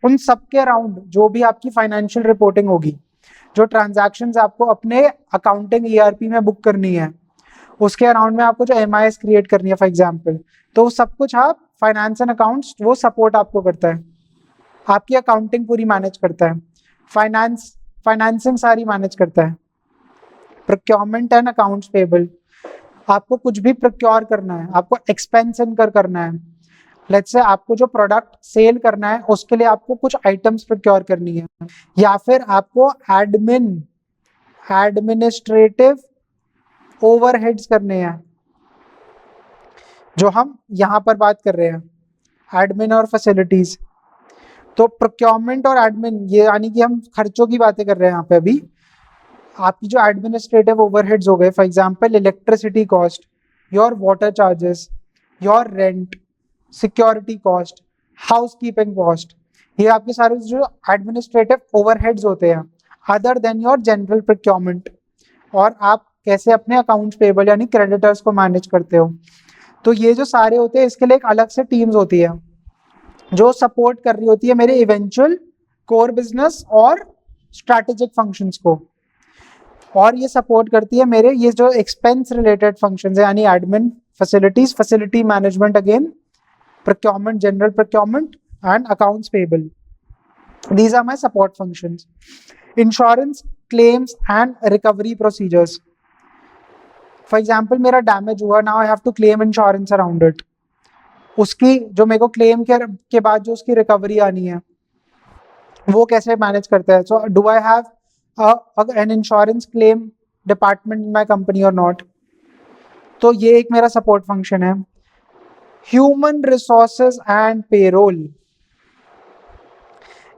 उन सब के अराउंड जो भी आपकी फाइनेंशियल रिपोर्टिंग होगी, जो ट्रांजैक्शंस आपको अपने अकाउंटिंग ईआरपी में बुक करनी है, उसके अराउंड में आपको जो एमआईएस क्रिएट करनी है फॉर एग्जांपल, तो सब कुछ आप फाइनेंस एंड अकाउंट्स वो सपोर्ट आपको करता है. आपकी अकाउंटिंग पूरी मैनेज करता है, फाइनेंसिंग सारी मैनेज करता है, प्रोक्योरमेंट एंड अकाउंट्स पेबल. आपको कुछ भी प्रोक्योर करना है, आपको एक्सपेंस इनकर करना है, लेट्स से आपको जो प्रोडक्ट सेल करना है उसके लिए आपको कुछ आइटम्स प्रोक्योर करनी है, या फिर आपको एडमिनिस्ट्रेटिव ओवरहेड्स करने हैं, जो हम यहाँ पर बात कर रहे हैं, एडमिन और फैसिलिटीज. तो प्रोक्योरमेंट और एडमिन, ये यानी कि हम खर्चों की बातें कर रहे हैं यहाँ पे. अभी आपकी जो एडमिनिस्ट्रेटिव ओवरहेड्स हो गए, for example electricity cost, your water charges, your rent, security cost, housekeeping cost, ये आपके सारे जो एडमिनिस्ट्रेटिव ओवरहेड्स होते हैं other than your general procurement. और आप कैसे अपने अकाउंट्स पेबल यानी क्रेडिटर्स को मैनेज करते हो. तो ये जो सारे होते हैं, इसके लिए एक अलग से टीम्स होती है जो सपोर्ट कर रही होती है मेरे इवेंचुअल कोर बिजनेस और स्ट्रैटेजिक फंक्शंस को, और ये सपोर्ट करती है मेरे ये जो एक्सपेंस रिलेटेड फंक्शंस है, यानी admin, facilities, facility management, again procurement, general procurement, and accounts payable. These are my support functions. Insurance, claims, and recovery procedures. For example, मेरा डैमेज हुआ, now I have to claim insurance around it. उसकी जो मेरे को claim के बाद जो उसकी रिकवरी आनी है, वो कैसे मैनेज करता है. So do I have an insurance claim department in my company or not? तो ये एक मेरा सपोर्ट फंक्शन है. ह्यूमन रिसोर्सेज एंड पेरोल,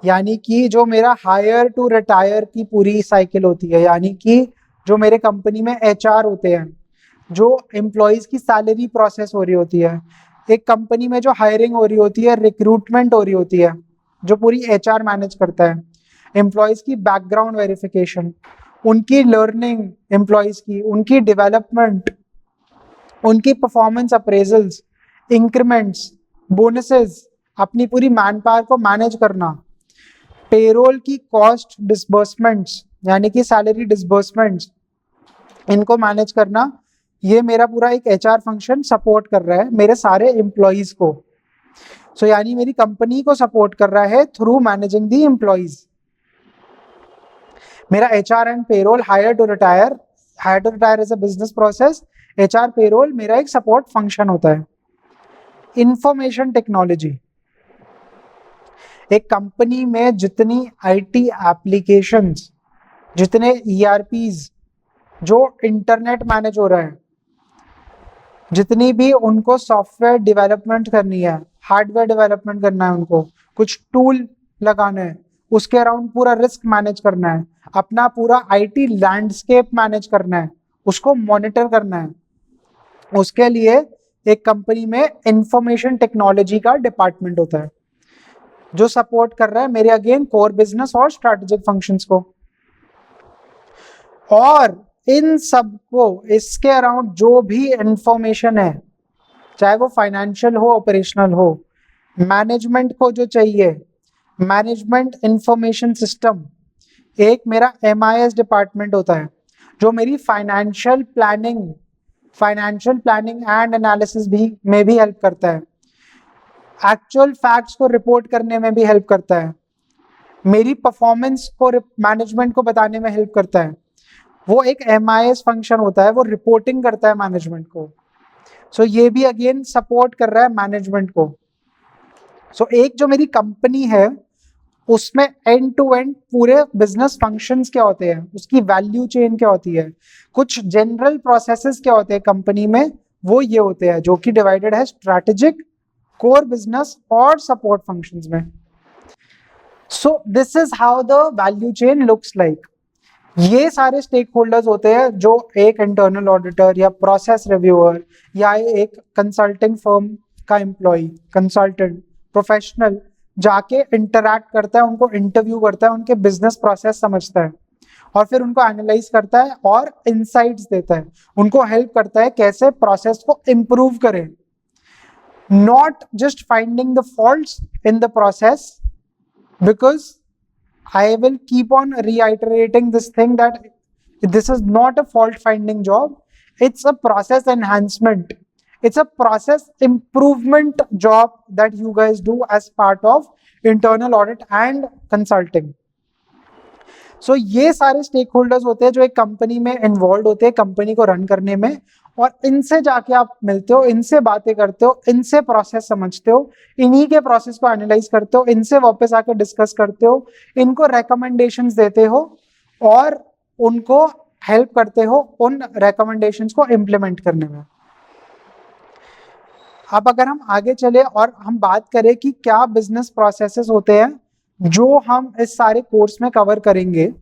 यानी कि जो मेरा हायर टू रिटायर की पूरी साइकिल होती है, यानी कि जो मेरे कंपनी में एचआर होते हैं, जो एम्प्लॉयज की सैलरी प्रोसेस हो रही होती है, एक कंपनी में जो हायरिंग हो रही होती है, रिक्रूटमेंट हो रही होती है, जो पूरी एचआर मैनेज करता है, एम्प्लॉयज की बैकग्राउंड वेरिफिकेशन, उनकी लर्निंग, एम्प्लॉयज की उनकी डेवलपमेंट, उनकी परफॉर्मेंस अप्रेजल्स, इंक्रीमेंट्स, बोनसेस, अपनी पूरी मैन पावर को मैनेज करना, पेरोल की कॉस्ट डिसबर्समेंट्स यानी कि सैलरी डिसबर्समेंट्स, इनको मैनेज करना, ये मेरा पूरा एक एचआर फंक्शन सपोर्ट कर रहा है मेरे सारे एम्प्लॉयज को. सो यानी मेरी कंपनी को सपोर्ट कर रहा है थ्रू मैनेजिंग दी एम्प्लॉयज. मेरा HR and payroll, hire to retire is a business process, HR payroll मेरा एक सपोर्ट फंक्शन होता है. इंफॉर्मेशन टेक्नोलॉजी, एक कंपनी में जितनी आईटी एप्लीकेशंस, जितने ईआरपीज जो इंटरनेट मैनेज हो रहा है, जितनी भी उनको सॉफ्टवेयर डेवलपमेंट करनी है, हार्डवेयर डेवलपमेंट करना है, उनको कुछ टूल लगाना है, उसके अराउंड पूरा रिस्क मैनेज करना है, अपना पूरा आईटी लैंडस्केप मैनेज करना है, उसको मॉनिटर करना है, उसके लिए एक कंपनी में इंफॉर्मेशन टेक्नोलॉजी का डिपार्टमेंट होता है जो सपोर्ट कर रहा है मेरे अगेन कोर बिजनेस और स्ट्रैटेजिक फंक्शंस को. और इन सब को, इसके अराउंड जो भी इंफॉर्मेशन है, चाहे वो फाइनेंशियल हो, ऑपरेशनल हो, मैनेजमेंट को जो चाहिए, मैनेजमेंट इंफॉर्मेशन सिस्टम, एक मेरा एमआईएस डिपार्टमेंट होता है जो मेरी financial planning financial planning and analysis भी में भी हेल्प करता है, एक्चुअल फैक्ट्स को रिपोर्ट करने में भी हेल्प करता है, मेरी परफॉर्मेंस को मैनेजमेंट को बताने में हेल्प करता है। वो एक MIS फंक्शन होता है, वो रिपोर्टिंग करता है मैनेजमेंट को। सो ये भी अगेन सपोर्ट कर रहा है मैनेजमेंट को। सो एक जो मेरी कंपनी है उसमें एंड टू एंड पूरे बिजनेस फंक्शंस क्या होते हैं, उसकी वैल्यू चेन क्या होती है, कुछ जनरल प्रोसेसेस क्या होते हैं कंपनी में, वो ये होते हैं जो कि डिवाइडेड है स्ट्रैटेजिक, कोर बिजनेस और सपोर्ट फंक्शंस में। So this is how the value chain looks like. ये सारे स्टेक होल्डर्स होते हैं जो एक इंटरनल ऑडिटर या प्रोसेस रिव्यूअर या एक कंसल्टिंग फर्म का एम्प्लॉय, कंसल्टेंट, प्रोफेशनल जाके इंटरैक्ट करता है, उनको इंटरव्यू करता है, उनके बिजनेस प्रोसेस समझता है और फिर उनको एनालाइज करता है और इनसाइट्स देता है, उनको हेल्प करता है कैसे प्रोसेस को इम्प्रूव करें। Not just finding the faults in the process, because I will keep on reiterating this thing that this is not a fault finding job, it's a process enhancement, it's a process improvement job that you guys do as part of internal audit and consulting. So ये सारे stake holders होते हैं जो एक company में involve होते हैं company को रन करने में, और इनसे जाके आप मिलते हो, इनसे बातें करते हो, इनसे प्रोसेस समझते हो, इन्हीं के प्रोसेस को एनालाइज करते हो, इनसे वापस आकर डिस्कस करते हो, इनको रिकमेंडेशंस देते हो और उनको हेल्प करते हो उन रिकमेंडेशंस को इम्प्लीमेंट करने में। अब अगर हम आगे चले और हम बात करें कि क्या बिजनेस प्रोसेसेस होते हैं जो हम इस सारे कोर्स में कवर करेंगे,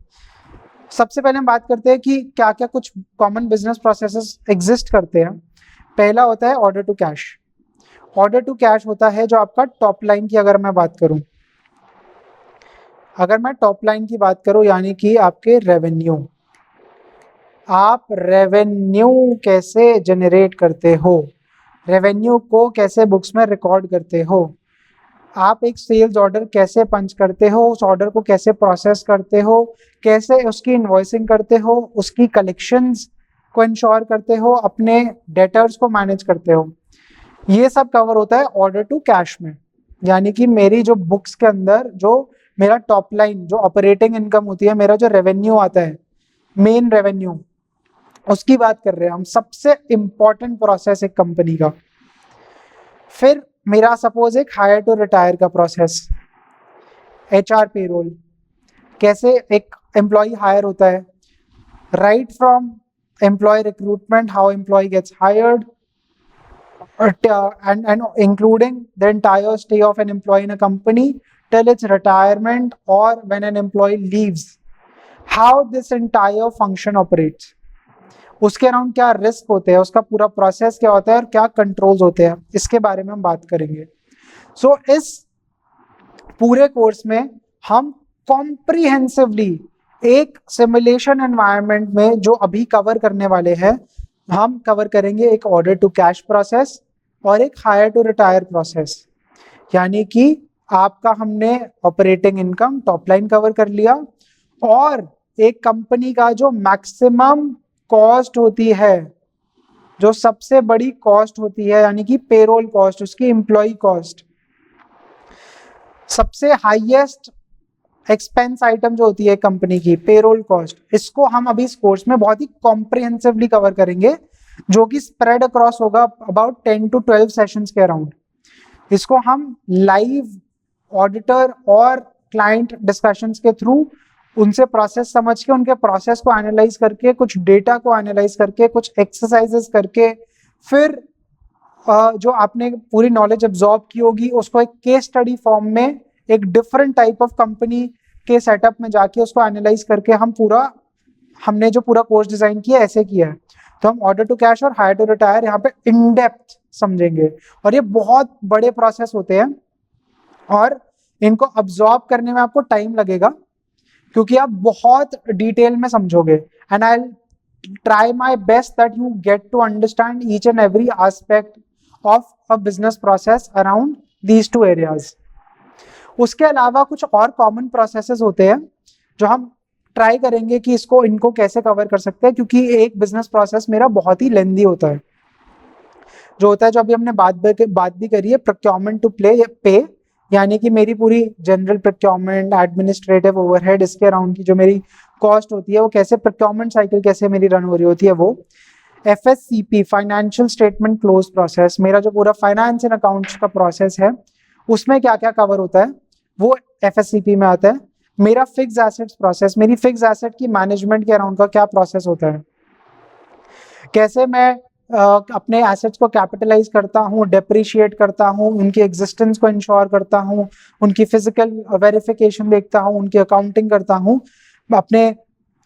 सबसे पहले हम बात करते हैं कि क्या क्या कुछ कॉमन बिजनेस प्रोसेसेस एग्जिस्ट करते हैं। पहला होता है order to cash. Order to cash होता है जो आपका टॉप लाइन की अगर मैं बात करूं, अगर मैं टॉप लाइन की बात करूं यानी कि आपके रेवेन्यू, आप रेवेन्यू कैसे जनरेट करते हो, रेवेन्यू को कैसे बुक्स में रिकॉर्ड करते हो, आप एक सेल्स ऑर्डर कैसे पंच करते हो, उस ऑर्डर को कैसे प्रोसेस करते हो, कैसे उसकी इनवॉइसिंग करते हो, उसकी कलेक्शंस को इंश्योर करते हो, अपने डेटर्स को मैनेज करते हो, ये सब कवर होता है ऑर्डर टू कैश में। यानी कि मेरी जो बुक्स के अंदर जो मेरा टॉप लाइन जो ऑपरेटिंग इनकम होती है, मेरा जो रेवेन्यू आता है, मेन रेवेन्यू, उसकी बात कर रहे हैं हम, सबसे इंपॉर्टेंट प्रोसेस एक कंपनी का। फिर मेरा सपोज एक हायर टू रिटायर का प्रोसेस, HR पेरोल, कैसे एक एम्प्लॉय हायर होता है, right from employee recruitment, how employee gets hired, and including the entire stay of an employee in a company till its retirement or when an employee leaves, how this entire function operates, उसके around क्या risk होते हैं, उसका पूरा process क्या होता है और क्या कंट्रोल्स होते हैं, इसके बारे में हम बात करेंगे। सो इस पूरे कोर्स में हम कॉम्प्रिहेंसिवली एक सिमुलेशन एनवायरनमेंट में जो अभी कवर करने वाले हैं, हम कवर करेंगे एक ऑर्डर टू कैश प्रोसेस और एक हायर टू रिटायर प्रोसेस। यानी कि आपका हमने operating income top line cover कर लिया और एक कंपनी का जो मैक्सिमम कॉस्ट होती है, जो सबसे बड़ी कॉस्ट होती है यानी कि पेरोल कॉस्ट, उसकी एम्प्लॉय कॉस्ट, सबसे हाईएस्ट एक्सपेंस आइटम जो होती है कंपनी की, पेरोल कॉस्ट, इसको हम अभी इस कोर्स में बहुत ही कॉम्प्रिहेंसिवली कवर करेंगे, जो कि स्प्रेड अक्रॉस होगा अबाउट 10 to 12 सेशंस के अराउंड। इसको हम लाइव ऑडिटर और क्लाइंट डिस्कशंस के थ्रू उनसे प्रोसेस समझ के, उनके प्रोसेस को एनालाइज करके, कुछ डेटा को एनालाइज करके, कुछ एक्सरसाइजेस करके, फिर जो आपने पूरी नॉलेज एब्जॉर्ब की होगी उसको एक केस स्टडी फॉर्म में एक डिफरेंट टाइप ऑफ कंपनी के सेटअप में जाके उसको एनालाइज करके हमने जो पूरा कोर्स डिजाइन किया ऐसे किया है। तो हम ऑर्डर टू कैश और हायर टू रिटायर यहाँ पे इन डेप्थ समझेंगे, और ये बहुत बड़े प्रोसेस होते हैं और इनको अब्जॉर्ब करने में आपको टाइम लगेगा क्योंकि आप बहुत डिटेल में समझोगे। And I try my best that you get to understand each and every aspect of a business process around these two areas. उसके अलावा कुछ और कॉमन प्रोसेसेस होते हैं जो हम ट्राई करेंगे कि इनको कैसे कवर कर सकते हैं, क्योंकि एक बिजनेस प्रोसेस मेरा बहुत ही लेंदी होता है। जो होता है, जो अभी हमने बात भी करी है, प्रोक्योरमेंट टू पे, यानी कि मेरी पूरी जनरल प्रोक्योरमेंट, एडमिनिस्ट्रेटिव ओवरहेड, इसके अराउंड की जो मेरी कॉस्ट होती है, वो कैसे प्रोक्योरमेंट साइकिल कैसे मेरी रन हो रही होती है वो। FSCP, financial statement close process, मेरा जो पूरा फाइनेंस एंड अकाउंट्स का प्रोसेस है उसमें क्या क्या कवर होता है वो FSCP में आता है। मेरा फिक्स एसेट्स प्रोसेस, मेरी फिक्स एसेट की मैनेजमेंट के अराउंड का क्या प्रोसेस होता है, कैसे मैं अपने एसेट्स को कैपिटलाइज करता हूँ, डेप्रिशिएट करता हूँ, उनकी एग्जिस्टेंस को इंश्योर करता हूँ, उनकी फिजिकल वेरिफिकेशन देखता हूँ, उनकी अकाउंटिंग करता हूँ, अपने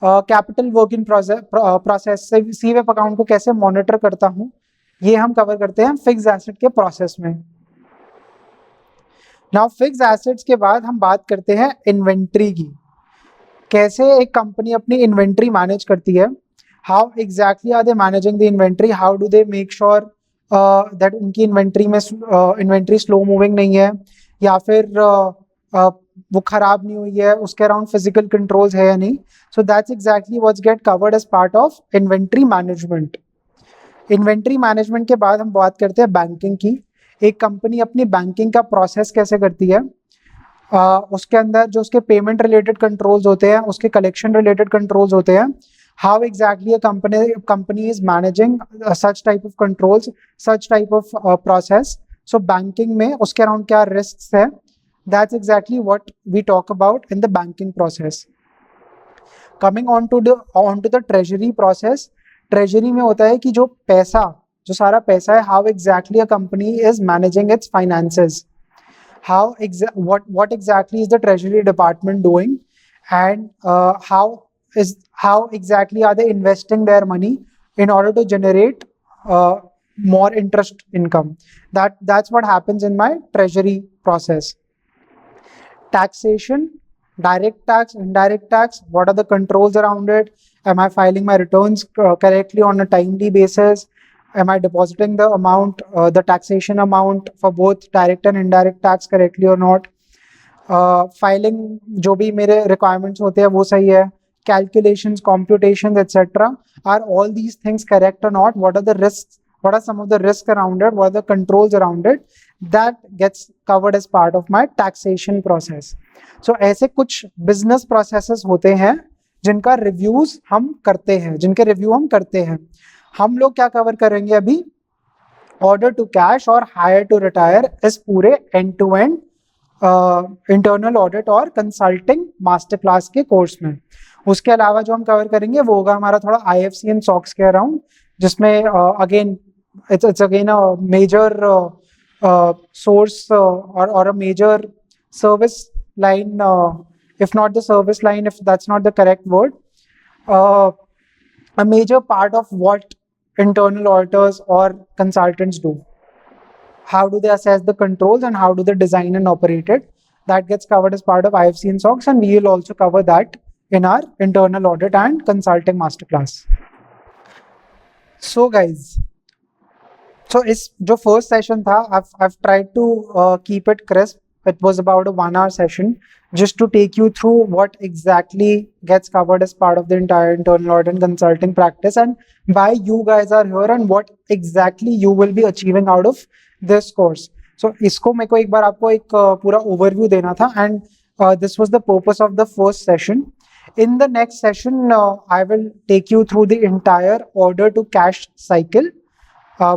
कैपिटल वर्क इन प्रोसेस से सीवेप अकाउंट को कैसे मॉनिटर करता हूँ, ये हम कवर करते हैं फिक्स एसेट के प्रोसेस में। नाउ फिक्स एसेट्स के बाद हम बात करते हैं इन्वेंट्री की, कैसे एक कंपनी अपनी इन्वेंट्री मैनेज करती है, how exactly are they managing the inventory, how do they make sure that उनकी इन्वेंट्री में इन्वेंट्री स्लो मूविंग नहीं है या फिर वो खराब नहीं हुई है, उसके अराउंड फिजिकल कंट्रोल्स है या नहीं। So that's exactly what's get covered as part of inventory management. Inventory management के बाद हम बात करते हैं बैंकिंग की, एक कंपनी अपनी बैंकिंग का प्रोसेस कैसे करती है, उसके अंदर जो उसके पेमेंट रिलेटेड कंट्रोल्स होते हैं, उसके कलेक्शन रिलेटेड कंट्रोल्स होते हैं, how exactly a company is managing such type of controls, such type of process. So banking में उसके अराउंड क्या risks है, that's exactly what we talk about in the banking process. Coming on to the treasury process, treasury में होता है कि जो पैसा, जो सारा पैसा है, how exactly a company is managing its finances, what exactly is the treasury department doing, and how exactly are they investing their money in order to generate more interest income. That's what happens in my treasury process. Taxation, direct tax, indirect tax, what are the controls around it, am I filing my returns correctly on a timely basis, am I depositing the amount, the taxation amount for both direct and indirect tax correctly or not, filing जो भी मेरे requirements होते हैं वो सही है, calculations, computations, etc. Are all these things correct or not? What are the risks? What are some of the risks around it? What are the controls around it? That gets covered as part of my taxation process. So ऐसे कुछ business processes होते हैं जिनका reviews हम करते हैं, जिनके review हम करते हैं। हम लोग क्या cover करेंगे अभी? Order to cash और hire to retire इस पूरे end to end internal audit और कंसल्टिंग मास्टर क्लास के कोर्स में। उसके अलावा जो हम कवर करेंगे वो होगा हमारा थोड़ा IFC एंड SOX के अराउंड, जिसमें again it's again a major source और a major service line, if not the service line, if that's not the correct word, a major part of what internal auditors or consultants do. How do they assess the controls and how do they design and operate it? That gets covered as part of IFC and SOX, and we will also cover that in our internal audit and consulting masterclass. So guys, so इस जो first session था, I've tried to keep it crisp. It was about a 1 hour session just to take you through what exactly gets covered as part of the entire internal audit and consulting practice and why you guys are here and what exactly you will be achieving out of this course. So इसको मेरे को एक बार आपको एक पूरा overview देना था, and this was the purpose of the first session. In the next session, I will take you through the entire order to cash cycle,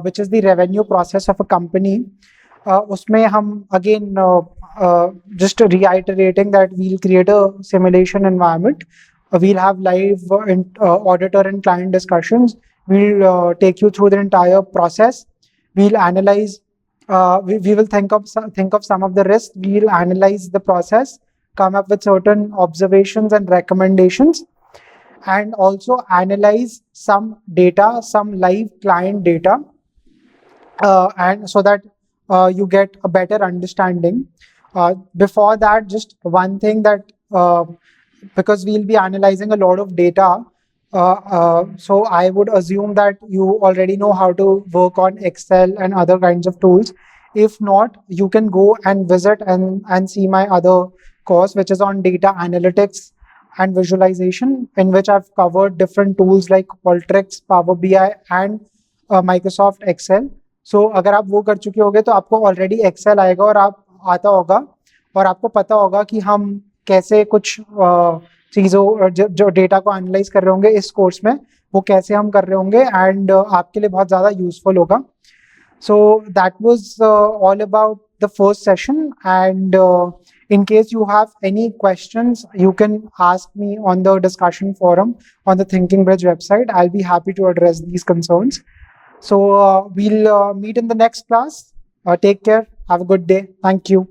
which is the revenue process of a company. उसमें हम again just reiterating that we'll create a simulation environment. We'll have live auditor and client discussions. We'll take you through the entire process. We'll analyze. We will think of some of the risks. We'll analyze the process, come up with certain observations and recommendations, and also analyze some data, some live client data, and so that you get a better understanding. Before that, just one thing that because we'll be analyzing a lot of data, so I would assume that you already know how to work on Excel and other kinds of tools. If not, you can go and visit and see my other course, which is on data analytics and visualization, in which I've covered different tools like Alteryx, Power BI, and Microsoft Excel. So अगर आप वो कर चुके होगे तो आपको already Excel आएगा और आप आता होगा और आपको पता होगा कि हम कैसे कुछ चीज़ों जो डेटा को एनालाइज कर रहे होंगे इस कोर्स में वो कैसे हम कर रहे होंगे एंड आपके लिए बहुत ज़्यादा यूजफुल होगा. So that was all about the first session, and in case you have any questions, you can ask me on the discussion forum on the Thinking Bridge website. I'll be happy to address these concerns. So we'll meet in the next class. Take care. Have a good day. Thank you.